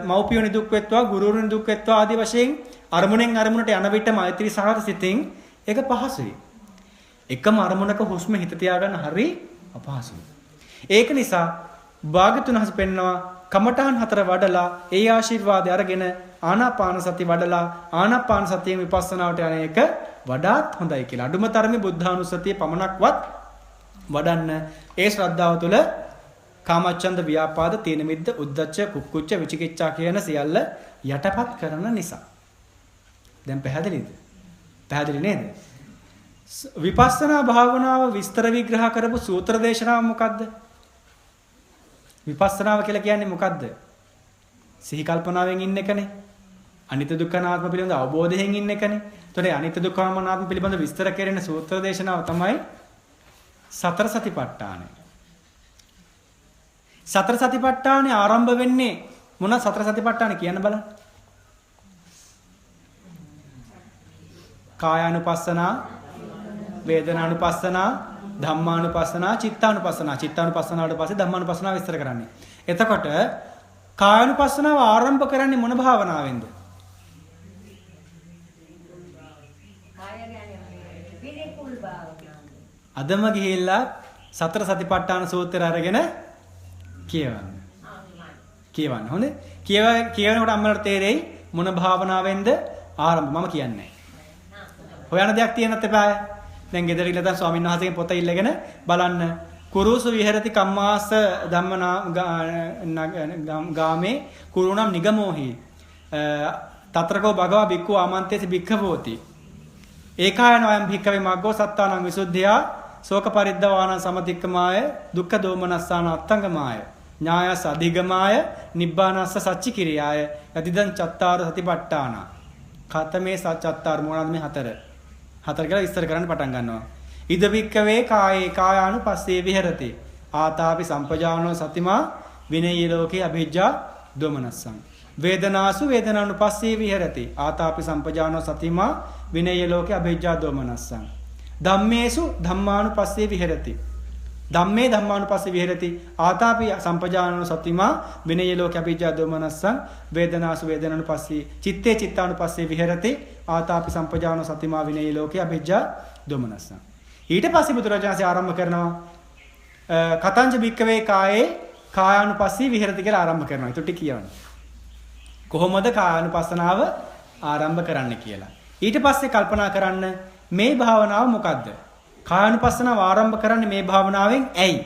මව්පියෝ නිදුක් වෙත්වා, ගුරුවරු නිදුක් වෙත්වා ආදී වශයෙන් අරමුණෙන් අරමුණට යන විට මෛත්‍රී සහගත සිතින් ඒක පහසුයි. එකම අරමුණක හුස්ම හිත තියාගන්න හරි අපහසුයි. ඒක නිසා භාග්‍යතුන් හස් පෙන්නවා කමඨහන් හතර වඩලා ඒ ආශිර්වාදය අරගෙන ආනාපාන සති වඩලා ආනාපාන සතියෙන් විපස්සනාවට යන එක වඩාත් හොඳයි කියලා. අඩුම තරමේ බුද්ධානුස්සතිය පමණක්වත් වඩන්න ඒ ශ්‍රද්ධාව තුළ කාමච්ඡන්ද ව්‍යාපාද තීන මිද්ද උද්ධච්ච කුක්කුච්ච විචිකිච්ඡා කියන සියල්ල යටපත් කරන නිසා. දැන් පැහැදිලිද? පැහැදිලි නේද? විපස්සනා භාවනාව විස්තර විග්‍රහ කරපු සූත්‍ර දේශනාව මොකද්ද? විපස්සනාව කියලා කියන්නේ මොකද්ද? සිහි කල්පනාවෙන් ඉන්න එකනේ. අනිත්‍ය දුක්ඛ අනාත්ම පිළිබඳ අවබෝධයෙන් ඉන්න එකනේ. ඒතකොට අනිත්‍ය දුක්ඛ අනාත්ම පිළිබඳ විස්තර කෙරෙන සූත්‍ර දේශනාව තමයි සතර සතිපට්ඨානය. සතර සතිපට්ඨානේ ආරම්භ වෙන්නේ මොන සතර සතිපට්ඨානේ කියන්න බලන්න. කායානුපස්සනා, වේදනානුපස්සනා, ධම්මානුපස්සනා, චිත්තානුපස්සනා. චිත්තානුපස්සනාවට පස්සේ ධම්මානුපස්සනාව විස්තර කරන්නේ. එතකොට කායානුපස්සනාව ආරම්භ කරන්නේ මොන භාවනාවෙන්ද? අදම ගිහිල්ලා සතර සතිපට්ඨාන සූත්‍රය අරගෙන කියවන්න. කියවන්න. හොඳේ. කියවනකොට අම්මලට තේරෙයි මොන භාවනාවෙන්ද ආරම්භ. මම කියන්නේ. හොයන දෙයක් තියෙනත් එපා. දැන් ගෙදර ඉන්න දැන් ස්වාමීන් වහන්සේගෙන් පොත ඉල්ලගෙන බලන්න. කුරුසු විහෙරති කම්මාස ධම්මනා ගාමේ කුරුණම් නිගමෝහි. තත්‍රකෝ භගවා බික්ඛු ආමන්තේසි බික්ඛවෝති. ඒකායන වයම් භික්ඛවේ මග්ගෝ සත්තානං විසුද්ධියා ශෝක පරිද්දවාන සමතික්කමාය දුක්ඛ දෝමනස්සාන අත්තංගමාය ඥායස අධිගමාය නිබ්බානස්ස සච්චි කිරියාය යදිදං චත්තාර සතිපට්ඨාන කතමේ සච්චත්තාර මොනවාද මේ හතර කියලා විස්තර කරන්න පටන් ගන්නවා. ඉද වික්කවේ කායේ කායානුපස්සේ විහෙරති ආතාපි සම්පජානෝ සතිමා විනයී ලෝකේ අභිජ්ජා දෝමනස්සං වේදනාසු වේදනානුපස්සේ විහෙරති ආතාපි සම්පජානෝ සතිමා විනයී ලෝකේ අභිජ්ජා දෝමනස්සං ධම්මේසු ධම්මානුපස්සේ විහෙරති ධම්මේ ධම්මානුපස්සේ විහෙරති ආතාපි සම්පජානෝ සතිමා විනයී ලෝකේ අභිජ්ජා දෝමනස්සං වේදනාසු වේදනානුපස්සේ චිත්තේ චිත්තානුපස්සේ විහෙරති ආතාපි සම්පජානෝ සතිමා විනයී ලෝකේ අභිජ්ජා දෝමනස්සං. ඊට පස්සේ බුදුරජාණන්සේ ආරම්භ කරනවා කතංජ භික්කවේ කායේ කායානුපස්සී විහෙරති කියලා ආරම්භ කරනවා. ඊට කියවන්නේ කොහොමද කායානුපස්සනාව ආරම්භ කරන්න කියලා. ඊට පස්සේ කල්පනා කරන්න මේ භාවනාව මොකද්ද? කායානුපස්සනාව ආරම්භ කරන්නේ මේ භාවනාවෙන් ඇයි?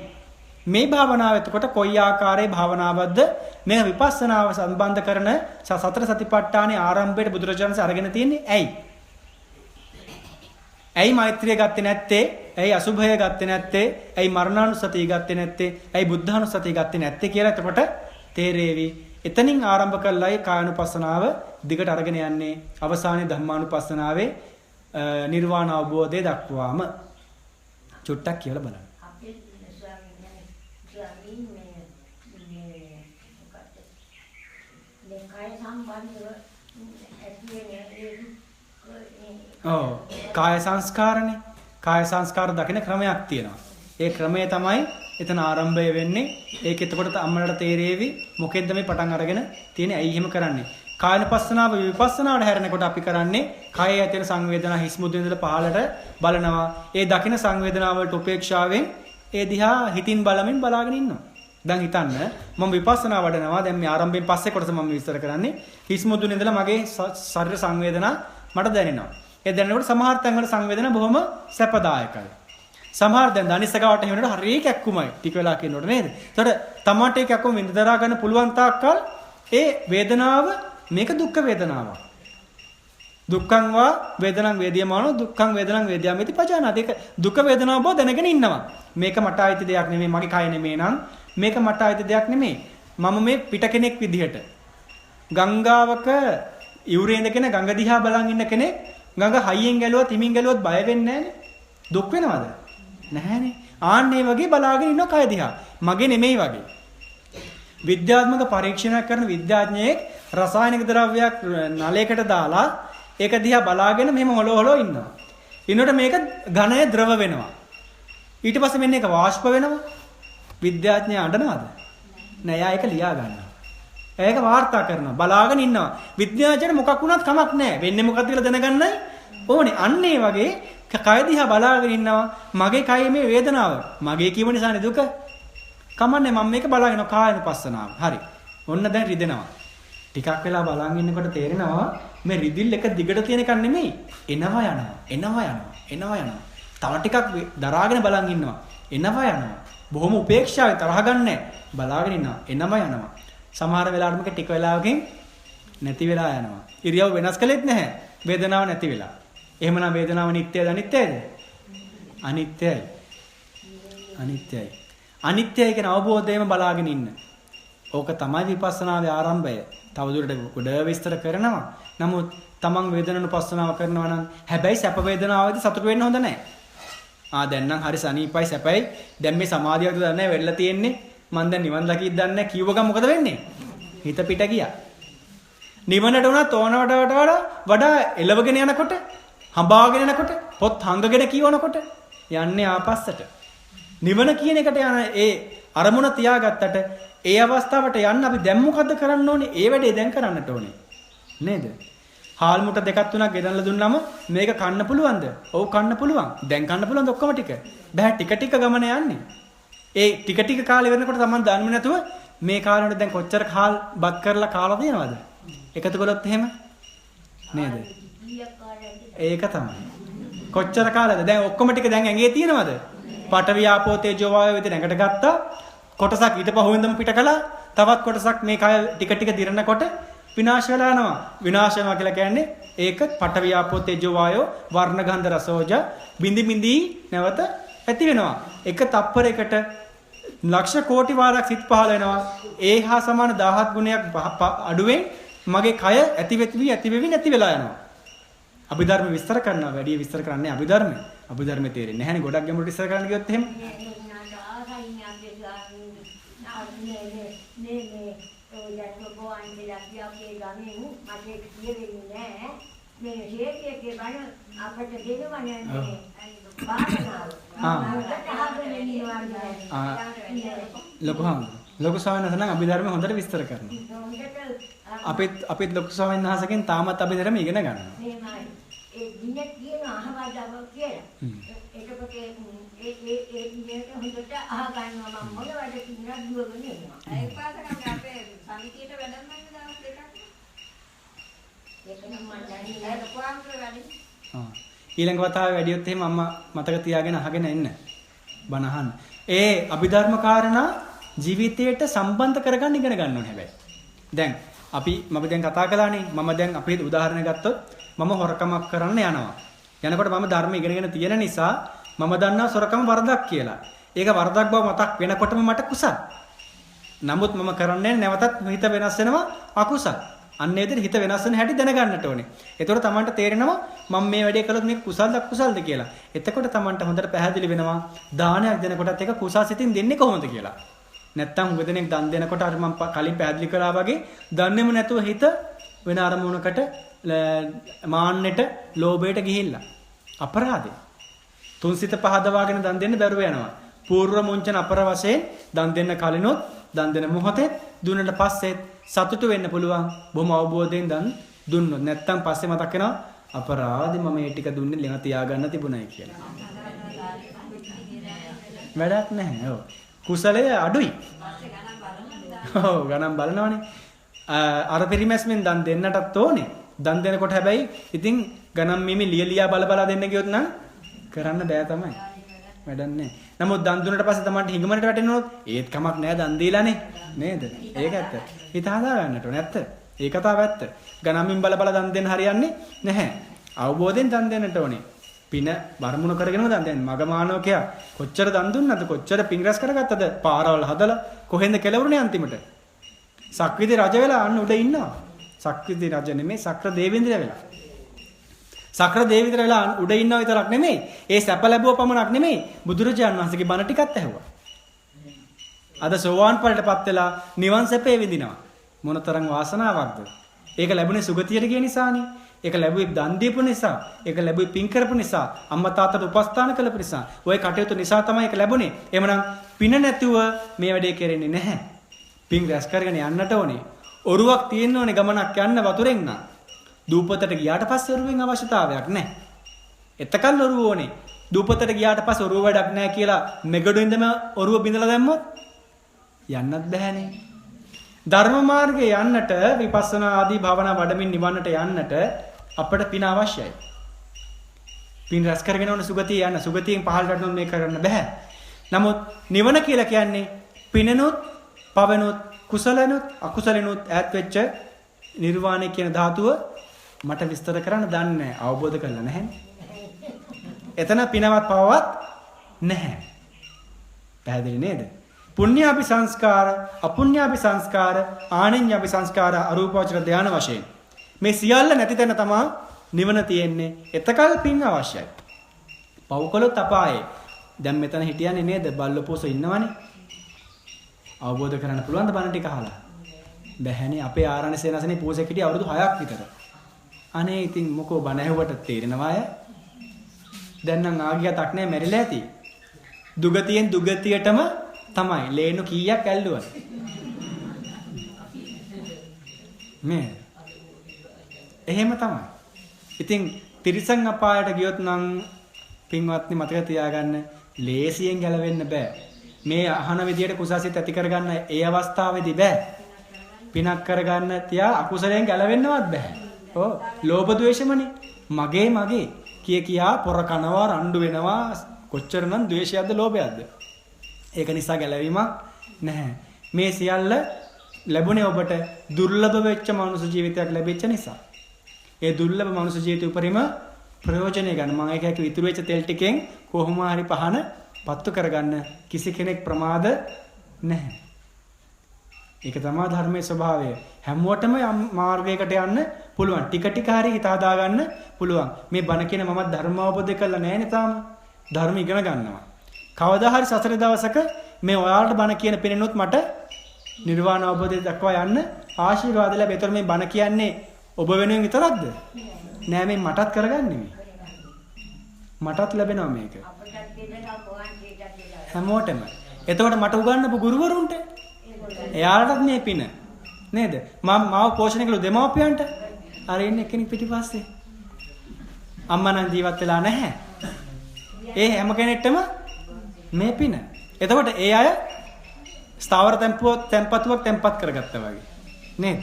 මේ භාවනාව එතකොට කොයි ආකාරයේ භාවනාවක්ද? මේ විපස්සනාව සම්බන්ධ කරන සතර සතිපට්ඨානේ ආරම්භයට බුදුරජාණන්සේ අරගෙන තියෙන්නේ ඇයි? ඇයි මෛත්‍රිය ගත්තේ නැත්තේ? ඇයි අසුභය ගත්තේ නැත්තේ? ඇයි මරණානුස්සතිය ගත්තේ නැත්තේ? ඇයි බුද්ධානුස්සතිය ගත්තේ නැත්තේ කියලා එතකොට තේරෙවි. එතනින් ආරම්භ කළායි කායानुපස්සනාව දිගට අරගෙන යන්නේ අවසානයේ ධම්මානුපස්සනාවේ නිර්වාණ අවබෝධය දක්වාම. චුට්ටක් කියලා බලන්න.
අපේ ස්වාමීන් මේ කාය සම්බන්ධව
කාය සංස්කාරනේ. කාය සංස්කාර දකින ක්‍රමයක් තියෙනවා. ඒ ක්‍රමය තමයි එතන ආරම්භය වෙන්නේ. ඒක එතකොට අම්මලට තේරෙවි මොකෙද්ද මේ පටන් අරගෙන තියෙන්නේ, ඇයි එහෙම කරන්නේ. කායනුපස්සනාව විපස්සනාවට හැරෙනකොට අපි කරන්නේ කායයේ ඇතිවන සංවේදනා හිස් මුදුනේ ඉඳලා පහළට බලනවා. ඒ දකින සංවේදනාව වලට උපේක්ෂාවෙන් ඒ දිහා හිතින් බලමින් බලාගෙන ඉන්නවා. දැන් හිතන්න මම විපස්සනා වඩනවා. දැන් මේ ආරම්භයෙන් පස්සේ කොටස මම විස්තර කරන්නේ. හිස් මුදුනේ ඉඳලා මගේ ශරීර සංවේදනා මට දැනෙනවා. ඒ දැනෙනකොට සමහර තැන්වල සංවේදනා බොහොම සැපදායකයි. සමහර දැන් දනිස්සගාවට හිමිනට හරිය කැක්කුමයි ටික වෙලා කියනකොට නේද? ඒතකොට තමන්ට ඒ කැක්කුම විඳ දරා ගන්න පුළුවන් තාක්කල් ඒ වේදනාව මේක දුක්ඛ වේදනාවක්. දුක්ඛං වා වේදනං වේදියමානෝ දුක්ඛං වේදනං වේදියාමිති පජානාති. ඒක දුක වේදනාව බව දැනගෙන ඉන්නවා. මේක මට ආйти දෙයක් නෙමෙයි, මගේ කය නෙමෙයි නං. මේක මට ආйти දෙයක් නෙමෙයි. මම මේ පිට කෙනෙක් විදිහට ගංගාවක ඉවුරේ ඉඳගෙන ගඟ දිහා බලන් ඉන්න කෙනෙක් ගඟ හයියෙන් ගැලුවත් හිමින් ගැලුවත් බය වෙන්නේ නැහනේ. දුක් වෙනවද? නැහැනේ. ආන්නේ වගේ බලාගෙන ඉන්න කය දිහා. මගේ නෙමෙයි වගේ. විද්‍යාත්මක පරීක්ෂණයක් කරන විද්‍යාඥයෙක් රසායනික ද්‍රව්‍යයක් නලයකට දාලා ඒක දිහා බලාගෙන මෙහෙම හොලෝ ඉන්නවා. ඊනොට මේක ඝනය ද්‍රව වෙනවා. ඊට පස්සේ මෙන්න ඒක වාෂ්ප වෙනවා. විද්‍යාඥයා අඬනවද? නෑ. එයා ඒක ලියා ගන්නවා. ඒක වාර්තා කරනවා. බලාගෙන ඉන්නවා. විද්‍යාඥයට මොකක් වුණත් කමක් නෑ. වෙන්නේ මොකක්ද කියලා දැනගන්නයි ඕනේ. අන්න ඒ වගේ කය දිහා බලාගෙන ඉන්නවා. මගේ කයේ මේ වේදනාව. මගේ කියව නිසානේ දුක. කමන්නේ මම මේක බලාගෙන කායනුපස්සනාව. හරි. ඔන්න දැන් රිදෙනවා. ටිකක් වෙලා බලන් ඉන්නකොට තේරෙනවා මේ රිදිල් එක දිගට තියෙන එකක් නෙමෙයි. එනවා යනවා. තව ටිකක් දරාගෙන බලන් ඉන්නවා. එනවා බොහොම උපේක්ෂාවෙන් තරහ ගන්නෑ. බලාගෙන ඉන්නවා. එනම යනවා. සමහර වෙලාවට මේක ටික වෙලාවකින් නැති වෙලා යනවා. ඉරියව් වෙනස් කළෙත් නැහැ. වේදනාව නැති වෙලා. එහෙමනම් වේදනාව නිට්ටයද අනිත්‍යද? අනිත්‍යයි. අනිත්‍යයි. අනිත්‍යයි කියන අවබෝධයම බලාගෙන ඉන්න. ඕක තමයි විපස්සනාවේ ආරම්භය. තවදුරටත් ගොඩ විස්තර කරනවා. නමුත් තමන් වේදනානුපස්සනාව කරනවා නම් හැබැයි සැප වේදනාවේදී සතුට වෙන්න හොඳ නැහැ. දැන් නම් හරි සනීපයි සැපයි. දැන් මේ සමාධියද දන්නේ වෙල්ලා තියෙන්නේ. මං දැන් නිවන් දකිද්ද දන්නේ නැහැ. කිව්ව ගමන් මොකද වෙන්නේ? හිත පිට ගියා. නිවනට උනත් ඕනවට වඩා එළවගෙන යනකොට, හඹාගෙන යනකොට, පොත් හංගගෙන කියවනකොට යන්නේ ආපස්සට. නිවන කියන එකට යන ඒ අරමුණ තියාගත්තට ඒ අවස්ථාවට යන්න අපි දැන් මොකද්ද කරන්න ඕනේ? ඒ වැඩේ දැන් කරන්නට ඕනේ. නේද? හාල් මුට්ට දෙකක් තුනක් ගෙනල්ලා දුන්නාම මේක කන්න පුළුවන්ද? ඔව් කන්න පුළුවන්. දැන් කන්න පුළුවන්ද ඔක්කොම ටික? බෑ ටික ටික ගමන යන්නේ. ඒ ටික ටික කාලේ වෙනකොට Taman දන්නේ නැතුව මේ කාලේ දැන් කොච්චර කාල් බත් කරලා කාලා තියෙනවද? එකතු කළොත් එහෙම නේද? ඒක තමයි. කොච්චර කාලද? දැන් ඔක්කොම ටික දැන් ඇඟේ තියෙනවද? පඨවි ආපෝ තේජෝ වායෝ විදිහට ඇඟට ගත්තා. කොටසක් ඊට පහුවෙන්දම පිට කළා. තවත් කොටසක් මේ කය ටික ටික දිරනකොට විනාශ වෙලා යනවා. විනාශ වෙනවා කියලා කියන්නේ ඒක පඨවි ආපෝ තේජෝ වායෝ වර්ණ ගන්ධ රස ඕජා බිඳි බිඳි නැවත ඇති වෙනවා. එක තප්පරයකට ලක්ෂ කෝටි වාරයක් සිත් පහළ වෙනවා. ඒ හා සමාන 17 ගුණයක් අඩුවෙන් මගේ කය ඇති වෙවි නැති වෙලා යනවා. අභිධර්ම විස්තර කරනවා. වැඩි විස්තර කරන්නේ අභිධර්ම. අභිධර්මයේ තේරෙන්නේ නැහැ නේ. ගොඩක් ගැඹුරට විස්තර කරන්න ගියොත් එහෙම. ලොකු ස්වාමීන් වහන්සේ නම් අභිධර්ම හොඳට විස්තර කරනවා. අපිත් ලොකු ස්වාමීන් වහන්සේගෙන් තාමත් අභිධර්ම ඉගෙන ගන්නවා.
ඒ දිනේ කියන අහවදාව කියලා. එතකොට ඒ දිනේට හොඳට අහ ගන්නවා මම මොන වැඩ කින්නක් දුවගෙන එනවා. ඒ පාසකම් අපේ සමිතියට වැඩම වෙන දවස් දෙකක්. ඒක නම් මම දැන් ලොකුවන්ට වැඩි.
ඊළඟ වතාවේ වැඩියොත් එහෙම අම්මා මතක තියාගෙන අහගෙන එන්න. බණ අහන්න. ඒ අභිධර්ම කාරණා ජීවිතයට සම්බන්ධ කරගන්න ඉගෙන ගන්න ඕනේ හැබැයි. දැන් මම දැන් කතා කළානේ. මම දැන් අපේ උදාහරණ ගත්තොත් මම හොරකමක් කරන්න යනවා. යනකොට මම ධර්ම ඉගෙනගෙන තියෙන නිසා මම දන්නවා සොරකම වරදක් කියලා. ඒක වරදක් බව මතක් වෙනකොටම මට කුසල්. නමුත් මම කරන්නේ නැවතත් හිත වෙනස් වෙනවා අකුසල්. අන්න ඒ විදිහට හිත වෙනස් වෙන හැටි දැනගන්නට ඕනේ. එතකොට Tamanට තේරෙනවා මම මේ වැඩේ කළොත් මේක කුසල්ද අකුසල්ද කියලා. එතකොට Tamanට හොඳට පැහැදිලි වෙනවා දානයක් දෙනකොටත් ඒක කුසල් සිතින් දෙන්නේ කොහොමද කියලා. නැත්තම් උගදෙනෙක් දන් දෙනකොට අර මම කලින් පැහැදිලි කළා වගේ දන්නේම නැතුව හිත වෙන අරමුණකට මාන්නෙට ලෝභයට ගිහිල්ලා අපරාධේ. තුන්සිත පහදවාගෙන දන් දෙන්න බැරුව යනවා. పూర్ව මුංචන අපර වශයෙන් දන් දෙන්න කලිනොත් දන් දෙන මොහොතේ දුන්නට පස්සේ සතුටු වෙන්න පුළුවන්. බොහොම අවබෝධයෙන් දන් දුන්නොත් නැත්තම් පස්සේ මතක් වෙනවා අපරාධේ මම මේ ටික දුන්නේ ළඟ තියාගන්න තිබුණයි කියලා. වැඩක් නැහැ. ඔව්. කුසලය අඩුයි. ඔව් ගණන් බලනවනේ. අර පරිමැස්මෙන් දන් දෙන්නටත් ඕනේ. දන් දෙනකොට හැබැයි ඉතින් ගණන් මිමි ලියලියා බල දෙන්න ගියොත් නම් කරන්න බෑ තමයි. වැඩක් නැහැ. නමුත් දන් දුන්නට පස්සේ තමයි හිඟමනට වැටෙනොත් ඒත් කමක් නැහැ දන් දීලානේ. නේද? ඒක ඇත්ත. හිත හදා ගන්නට ඕනේ ඇත්ත. ඒ කතාව ඇත්ත. ගණන් මින් බල දන් දෙන්න හරියන්නේ නැහැ. අවබෝධයෙන් දන් දෙන්නට ඕනේ. පින වරමුණු කරගෙනම දන් දෙන්න. මග මානවකයා කොච්චර දන් දුන්නද කොච්චර පින් රැස් කරගත්තද පාරවල් හදලා කොහෙන්ද කෙලවරුනේ අන්තිමට. සක්විති රජ වෙලා අන්න උඩ ඉන්නවා. සක්විති රජ නෙමෙයි සක්‍ර දේවේන්ද්‍ර වෙලා. සක්‍ර දේවේන්ද්‍ර වෙලා උඩ ඉන්නව විතරක් නෙමෙයි. ඒ සැප ලැබුව පමණක් නෙමෙයි බුදුරජාණන් වහන්සේගේ බණ ටිකත් ඇහුවා. අද සෝවාන් ඵලයටපත් වෙලා නිවන් සැපේ විඳිනවා. මොනතරම් වාසනාවක්ද? ඒක ලැබුණේ සුගතියට ගිය නිසානේ. ඒක ලැබුවේ දන් දීපු නිසා. ඒක ලැබුවේ පින් කරපු නිසා. අම්මා තාත්තට උපස්ථාන කළපු නිසා. ওই කටයුතු නිසා තමයි ඒක ලැබුණේ. එහෙමනම් පින නැතුව මේ වැඩේ කෙරෙන්නේ නැහැ. පින් රැස් කරගෙන යන්නට ඕනේ. ඔරුවක් තියෙන්න ඕනේ ගමනක් යන්න වතුරෙන් නම්. දූපතට ගියාට පස්සේ ඔරුවෙන් අවශ්‍යතාවයක් නැහැ. එතකල් ඔරුව ඕනේ. දූපතට ගියාට පස්සේ ඔරුව වැඩක් නැහැ කියලා මෙගඩු ඉඳම ඔරුව බිඳලා දැම්මොත් යන්නත් බෑනේ. ධර්ම මාර්ගයේ යන්නට විපස්සනා ආදී භාවනා වඩමින් නිවන්නට යන්නට අපට පින අවශ්‍යයි. පින් රැස් කරගෙන ඕන සුගතිය යන්න. සුගතියෙන් පහළට යන්න මේ කරන්න බෑ. නමුත් නිවන කියලා කියන්නේ පිනනොත්, පවනොත්, කුසලනොත්, අකුසලනොත් ඈත් වෙච්ච නිර්වාණය කියන ධාතුව මට විස්තර කරන්න දන්නේ නැහැ. අවබෝධ කරලා නැහැ. එතන පිනවත් පවවත් නැහැ. පැහැදිලි නේද? පුණ්‍යාභි සංස්කාර, අපුණ්‍යාභි සංස්කාර, ආනෙඤ්ඤාභි සංස්කාර, අරූපාවචර ධාන වශයෙන් මේ සියල්ල නැති තැන තමයි නිවන තියෙන්නේ. එතකල් පින් අවශ්‍යයි. පව් කළොත් අපායේ. දැන් මෙතන හිටියන්නේ නේද? බල්ලපෝසෝ ඉන්නවනේ. අවබෝධ කරගන්න පුළුවන් ද බණ ටික අහලා? බැහැනේ. අපේ ආරණ්‍ය සේනාසනේ පෝසෙක් හිටිය අවුරුදු 6ක් විතර. අනේ ඉතින් මොකෝ බණ ඇහුවට තේරෙනවා අය? දැන් නම් ආගියතක් නැහැ, මැරිලා ඇති. දුගතියෙන් දුගතියටම තමයි ලේනු කීයක් ඇල්ලුවා. මේ එහෙම තමයි. ඉතින් තිරිසන් අපායට ගියොත් නම් පින්වත්නි මතක තියාගන්න ලේසියෙන් ගැලවෙන්න බෑ. මේ අහන විදියට කුසසිත ඇති කරගන්න ඒ අවස්ථාවේදී බෑ. පිනක් කරගන්න තියා අකුසලයෙන් ගැලවෙන්නවත් බෑ. ඔව් ලෝභ ද්වේෂමනේ. මගේ කියා පොර කනවා රණ්ඩු වෙනවා කොච්චරනම් ද්වේෂයක්ද ලෝභයක්ද? ඒක නිසා ගැලවීමක් නැහැ. මේ සියල්ල ලැබුණේ ඔබට දුර්ලභ වෙච්ච මනුස්ස ජීවිතයක් ලැබෙච්ච නිසා. ඒ දුර්ලභ මනුස්ස ජීවිතය උපරිම ප්‍රයෝජනය ගන්න. මම ඒක ඉතුරු වෙච්ච තෙල් ටිකෙන් කොහොම හරි පහන පත්තු කරගන්න කිසි කෙනෙක් ප්‍රමාද නැහැ. ඒක තමයි ධර්මයේ ස්වභාවය. හැමෝටම මාර්ගයකට යන්න පුළුවන්. ටික ටික හරි හිත හදා ගන්න පුළුවන්. මේ බණ කියන මම ධර්ම අවබෝධ කරලා නැහැ නේ තාම. ධර්ම ඉගෙන ගන්නවා. කවදා හරි සසර දවසක මේ ඔයාලට බණ කියන පෙනෙනොත් මට නිර්වාණ අවබෝධය දක්වා යන්න ආශිර්වාද ලැබෙයි. ඒතර මේ බණ කියන්නේ ඔබ වෙනුවෙන් විතරක්ද? නෑ මේ මටත් කරගන්නේ. මටත් ලැබෙනවා මේක. හැමෝටම. එතකොට මට උගන්වපු ගුරුවරුන්ට එයාලටත් මේ පින නේද? මාව පෝෂණය කළ දෙමව්පියන්ට අර ඉන්න කෙනෙක් පිටිපස්සේ අම්මා නම් ජීවත් වෙලා නැහැ. ඒ හැම කෙනෙක්ටම මේ පින. එතකොට ඒ අය ස්ථාවර tempatuවක් tempat කරගත්තා වගේ නේද?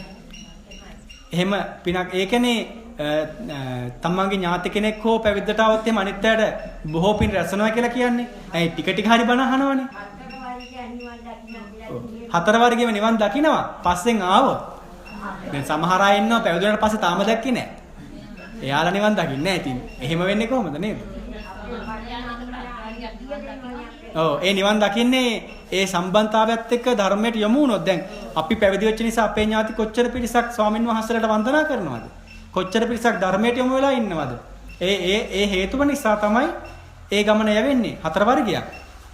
එහෙම පිනක් ඒකනේ තමන්ගේ ඥාති කෙනෙක් හෝ පැවිද්දට આવොත් එහෙම අනිත් අයට බොහෝ පින් රැස්නවා කියලා කියන්නේ. ඇයි ටික ටික හරි බණ අහනවනේ. හතර වර්ගයේම නිවන් දකින්නවා. පස්සෙන් ආවොත්. දැන් සමහර අය ඉන්නවා පැවිදුණාට පස්සේ තාම දැක්කේ නැහැ. එයාලා නිවන් දකින්නේ නැහැ. ඉතින් එහෙම වෙන්නේ කොහොමද නේද? ඔව් ඒ නිවන් දකින්නේ ඒ සම්බන්ධතාවයත් එක්ක ධර්මයට යොමු වුණොත්. දැන් අපි පැවිදි වෙච්ච නිසා අපේ ඥාති කොච්චර පිරිසක් ස්වාමින් වහන්සේලාට වන්දනා කරනවද? කොච්චර පිරිසක් ධර්මයට යොමු වෙලා ඉන්නවද? ඒ හේතුව නිසා තමයි ඒ ගමන යවෙන්නේ. හතර වර්ගයක්.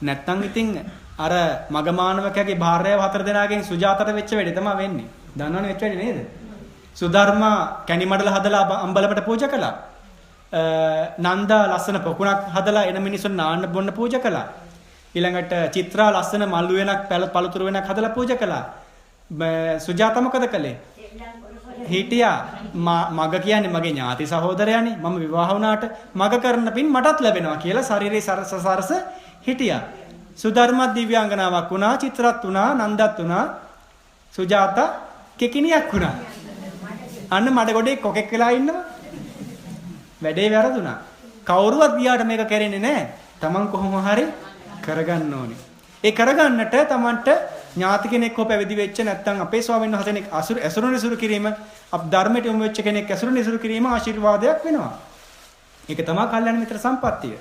නැත්තම් ඉතින් අර මගමානවකගේ භාර්යාව හතර දෙනාගෙන් සුජාතට වෙච්ච වෙලේ තමයි වෙන්නේ. දන්නවනේ වෙච්ච වෙලේ නේද? සුධර්මා කැණි මඩල හදලා අම්බලමට පූජා කළා. නන්දා ලස්සන පොකුණක් හදලා එන මිනිස්සුන් නාන්න බොන්න පූජා කළා. ඊළඟට චිත්‍රා ලස්සන මල්ලු වෙනක් පළතුරු වෙනක් හදලා පූජා කළා. සුජාත මොකද කළේ? හිටියා මග කියන්නේ මගේ ඥාති සහෝදරයානේ. මම විවාහ වුණාට මග කරන පින් මටත් ලැබෙනවා කියලා ශරීරේ සරස හිටියා. සුධර්මත් දිව්‍යාංගනාවක් වුණා, චිත්‍රත් වුණා, නන්දත් වුණා, සුජාත කෙකිනියක් වුණා. අන්න මඩ ගොඩේ කොකෙක් වෙලා ඉන්නවා. වැඩේ වැරදුනා. කවුරුවත් ගියාට මේක කරන්නේ නැහැ. Taman කොහොම හරි කරගන්න ඕනේ. ඒ කරගන්නට Tamanට ඥාති කෙනෙක් හෝ පැවිදි වෙච්ච නැත්නම් අපේ ස්වාමීන් වහන්සේ ඇසුරු කිරීම අප ධර්මයට යොමු වෙච්ච කෙනෙක් ඇසුරු කිරීම ආශිර්වාදයක් වෙනවා. ඒක තමයි කල්යාණ මිත්‍ර සම්පත්තිය.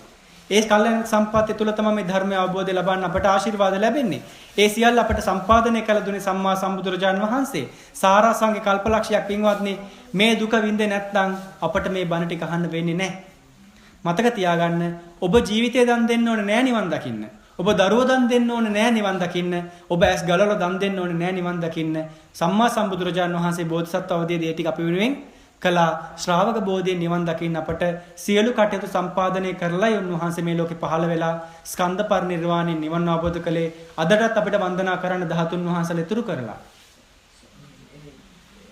ඒ කල්යාණ සම්පත්තිය තුල තමයි මේ ධර්මය අවබෝධය ලබන්න අපට ආශිර්වාද ලැබෙන්නේ. ඒ සියල්ල අපට සම්පාදනය කළ දුන්නේ සම්මා සම්බුදුරජාන් වහන්සේ. සාරාංශික කල්පලක්ෂයක් පින්වත්නි මේ දුක විඳේ නැත්නම් අපට මේ බණ ටික අහන්න වෙන්නේ නැහැ. මතක තියාගන්න ඔබ ජීවිතේ දන් දෙන්න ඕනේ නෑ නිවන් දකින්න. ඔබ දරුවෝ දන් දෙන්න ඕනේ නෑ නිවන් දකින්න. ඔබ ඇස් ගලවලා දන් දෙන්න ඕනේ නෑ නිවන් දකින්න. සම්මා සම්බුදුරජාණන් වහන්සේ බෝධිසත්ව අවදීදී ඒ ටික අපි වෙනුවෙන් කළා. ශ්‍රාවක බෝධියෙන් නිවන් දකින්න අපට සියලු කටයුතු සම්පාදනය කරලා උන්වහන්සේ මේ ලෝකේ පහළ වෙලා ස්කන්ධ පරිනිර්වාණය නිවන් අවබෝධ කළේ. අදටත් අපිට වන්දනා කරන්න 13 වහන්සේලා ඉතුරු කරලා.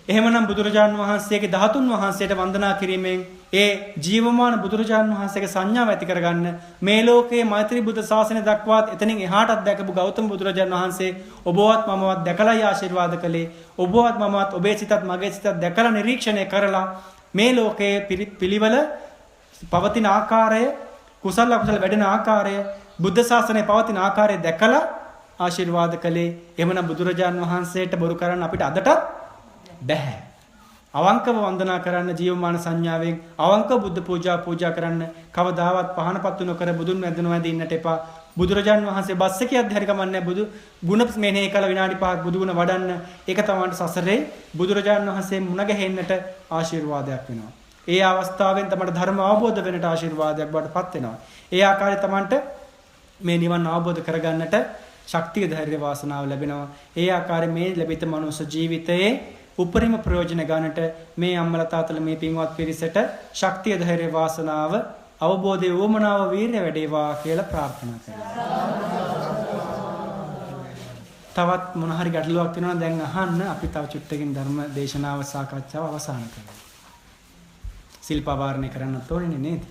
එහෙමනම් බුදුරජාණන් වහන්සේගේ 13 වහන්සේට වන්දනා කිරීමෙන් ඒ ජීවමාන බුදුරජාණන් වහන්සේගේ සංඥාව ඇති කරගන්න මේ ලෝකයේ මෛත්‍රී බුද්ධ ශාසනය දක්වාත් එතනින් එහාටත් දැකපු ගෞතම බුදුරජාණන් වහන්සේ ඔබවත් මමවත් දැකලා ආශිර්වාද කළේ. ඔබවත් මමවත් ඔබේ සිතත් මගේ සිතත් දැකලා නිරීක්ෂණය කරලා මේ ලෝකයේ පිළිවෙල පවතින ආකාරය කුසල අකුසල වැඩෙන ආකාරය බුද්ධ ශාසනය පවතින ආකාරය දැකලා ආශිර්වාද කළේ. එහෙමනම් බුදුරජාන් වහන්සේට බොරු කරන්න අපිට අදටත් බැහැ. අවංකව වන්දනා කරන්න ජීවමාන සංඥාවෙන් අවංකව බුද්ධ පූජා කරන්න කවදාවත් පහනපත්තු නොකර බුදුන් වැඳ ඉන්නට එපා. බුදුරජාන් වහන්සේ බස්සකියත් හරි කමන්නේ බුදු ගුණ මෙනෙහි කළ විනාඩි 5ක් බුදු ගුණ වඩන්න. ඒක තමයි සසරේ බුදුරජාන් වහන්සේ මුණ ගැහෙන්නට ආශිර්වාදයක් වෙනවා. ඒ අවස්ථාවෙන් තමයි ධර්ම අවබෝධ වෙන්නට ආශිර්වාදයක් බවටපත් වෙනවා. ඒ ආකාරයෙන් තමන්ට මේ නිවන් අවබෝධ කරගන්නට ශක්තිය ධෛර්ය වාසනාව ලැබෙනවා. ඒ ආකාරයෙන් මේ ලැබිත මනුෂ්‍ය ජීවිතයේ උපරිම ප්‍රයෝජන ගන්නට මේ අම්මලා තාත්තලා මේ පින්වත් පිරිසට ශක්තිය ධෛර්ය වාසනාව අවබෝධයේ වමනාව වීර්ය වැඩේවා කියලා ප්‍රාර්ථනා කරනවා. තවත් මොන හරි ගැටලුවක් තියෙනවා නම් දැන් අහන්න. අපි තව චුට්ටකින් ධර්ම දේශනාව සාකච්ඡාව අවසන් කරමු. සිල්පා වාරණය කරන්නත් ඕනේ නේද?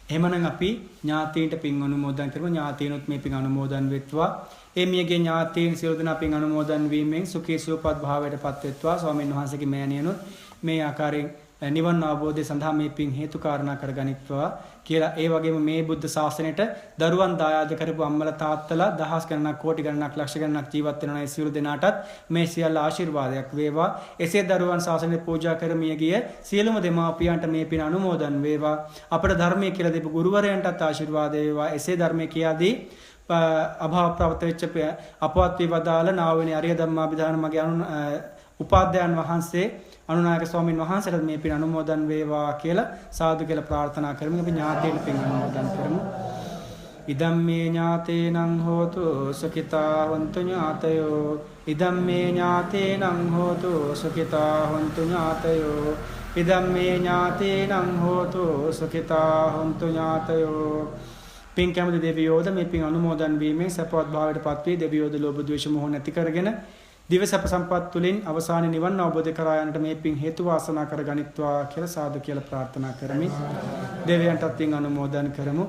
එහෙමනම් අපි ඥාතීන්ට පින් අනුමෝදන් කරමු. ඥාතීනොත් මේ පින් අනුමෝදන් වෙත්වා. ඒ මියගේ ඥාතීන් සියලු දෙනා පින් අනුමෝදන් වීමෙන් සුඛී සුවපත් භාවයටපත් වෙත්වා. ස්වාමීන් වහන්සේගේ මෑණියනොත් මේ ආකාරයෙන් නිවන් අවබෝධය සඳහා මේ පින් හේතු කාරණා කරගනිත්වා කියලා. ඒ වගේම මේ බුද්ධ ශාසනයට දරුවන් දායාද කරපු අම්මලා තාත්තලා දහස් ගණනක් කෝටි ගණනක් ලක්ෂ ගණනක් ජීවත් වෙනවා. ඒ සියලු දෙනාටත් මේ සියල්ල ආශිර්වාදයක් වේවා. එසේ දරුවන් ශාසනය පූජා කරමිය ගිය සියලුම දෙමාපියන්ට මේ පින් අනුමෝදන් වේවා. අපට ධර්මයේ කියලා දීපු ගුරුවරයන්ටත් ආශිර්වාද වේවා. එසේ ධර්මයේ කියාදී අභාව ප්‍රවත වෙච්ච අපවත් විවදාල නාවනේ අරිය ධම්මාභිධාන මගේ උපාධ්‍යයන් වහන්සේ අනුනායක ස්වාමීන් වහන්සේට මේ පින් අනුමෝදන් වේවා කියලා සාදු කියලා ප්‍රාර්ථනා කරමු. අපි ඥාතීන් පින් අනුමෝදන් කරමු. ඉදම් මේ ඥාතේනං හෝතු සුඛිතා හොන්තු ඥාතයෝ. ඉදම් මේ ඥාතේනං හෝතු සුඛිතා හොන්තු ඥාතයෝ. ඉදම් මේ ඥාතේනං හෝතු සුඛිතා හොන්තු ඥාතයෝ. පින් කැමති දෙවියෝද මේ පින් අනුමෝදන් වීමෙන් සපවත් භාවයට පත් වී දෙවියෝද ලෝභ ද්වේෂ මොහ නැති කරගෙන දිව සැප සම්පත් තුලින් අවසානයේ නිවන් අවබෝධ කරා යන්නට මේ පින් හේතු වාසනා කරගනිත්වා කියලා සාදු කියලා ප්‍රාර්ථනා කරමි. දෙවියන්ටත් පින් අනුමෝදන් කරමු.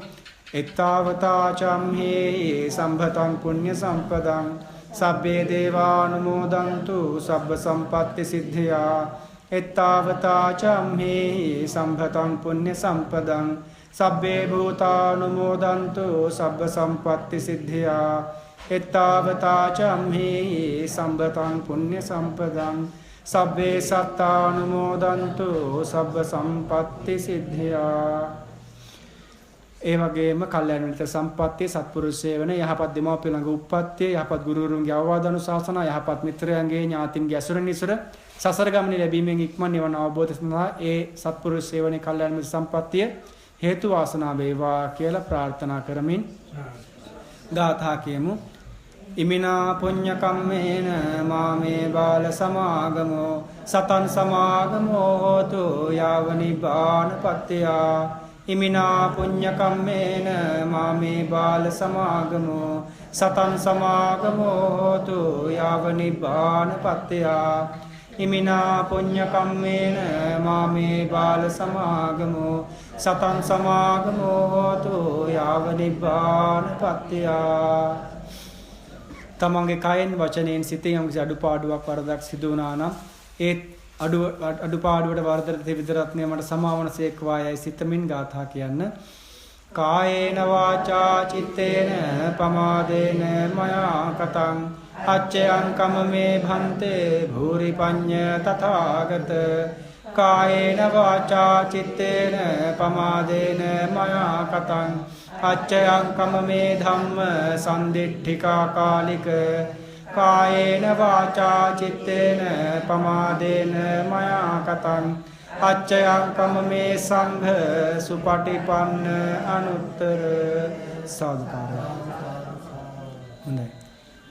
එත්තාවතා චම්හේ සම්භතං පුඤ්ඤ සම්පදං සබ්බේ දේවානුමෝදන්තු සබ්බ සම්පත්ති සිද්ධියා. එත්තාවතා චම්හේ සම්භතං පුඤ්ඤ සම්පදං සබ්බේ භූතානුමෝදන්තු සබ්බ සම්පත්ති සිද්ධියා. එත්තාවතා චම්හි සම්බතං පුඤ්ඤ සම්පදං සබ්බේ සත්තානුමෝදන්තු සබ්බ සම්පත්ති සිද්ධියා. ඒ වගේම කල්යාණ මිත්‍ර සම්පත්තිය, සත්පුරුෂ සේවන, යහපත් දෙමාපිය ළඟ උප්පත්තිය, යහපත් ගුරුවරුන්ගේ අවවාද අනුශාසනා, යහපත් මිත්‍රයන්ගේ ඥාතින්ගේ ඇසුර නිසර සසර ගමනේ ලැබීමෙන් ඉක්මන් නිවන අවබෝධ සඳහා ඒ සත්පුරුෂ සේවනයේ කල්යාණ මිත්‍ර සම්පත්තිය හේතු වාසනා වේවා කියලා ප්‍රාර්ථනා කරමින් ගාථා කියමු. ඉමිනා පුඤ්ඤ කම්මේන මාමේ බාල සමාගමෝ සතං සමාගමෝ හෝතු යාව නිබ්බානපත්තිය. ඉමිනා පුඤ්ඤ කම්මේන මාමේ බාල සමාගමෝ සතං සමාගමෝ හෝතු යාව නිබ්බානපත්තිය. ඉමිනා පුඤ්ඤ කම්මේන මාමේ බාල සමාගමෝ සතං සමාගමෝ හෝතු යාව නිබ්බානපත්තිය. තමන්ගේ කයෙන් වචනයෙන් සිතෙන් යම් කිසි අඩුපාඩුවක් වරදක් සිදු වුණා නම් ඒ අඩුපාඩුවට වරදට ත්‍රිවිධ රත්නය මට සමාවන සේක්වායයි සිතමින් ගාථා කියන්න. කායේන වාචා චිත්තේන පමාදේන මයා කතං අච්චයං කමමේ භන්තේ භූරි පඤ්ඤ තථාගත. කායේන වාචා චිත්තේන පමාදේන මයා කතං අච්චයං කමමේ ධම්ම සම්දිට්ඨිකා කාලික. කායේන වාචා චිත්තේන පමාදේන මයා කතං අච්චයං කමමේ සංඝ සුපටිපන්න අනුත්තර. සාදුකාරය. හොඳයි.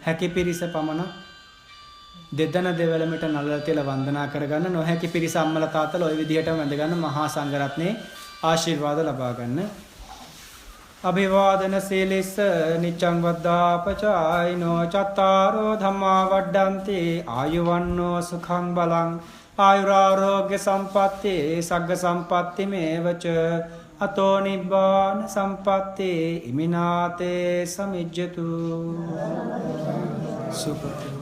හැකි පිරිස පමණ දෙදන දෙවලමට නළල තියලා වන්දනා කරගන්න. නොහැකි පිරිස අම්මලා තාත්තලා ওই විදිහටම වැඳ ගන්න. මහා සංඝරත්නයේ ආශිර්වාද ලබා ගන්න. අභිවාදන සීලිස්ස නිච්ඡං වද්දාපචායිනෝ චත්තාරෝ ධම්මා වඩ්ඩන්ති ආයුවන්නෝ සුඛං බලං ආයුරාෝග්‍ය සම්පatti සග්ග සම්පatti මේවච අතෝ නිබ්බාන සම්පatti ඉමිනාතේ සමිජ්ජතු සුපති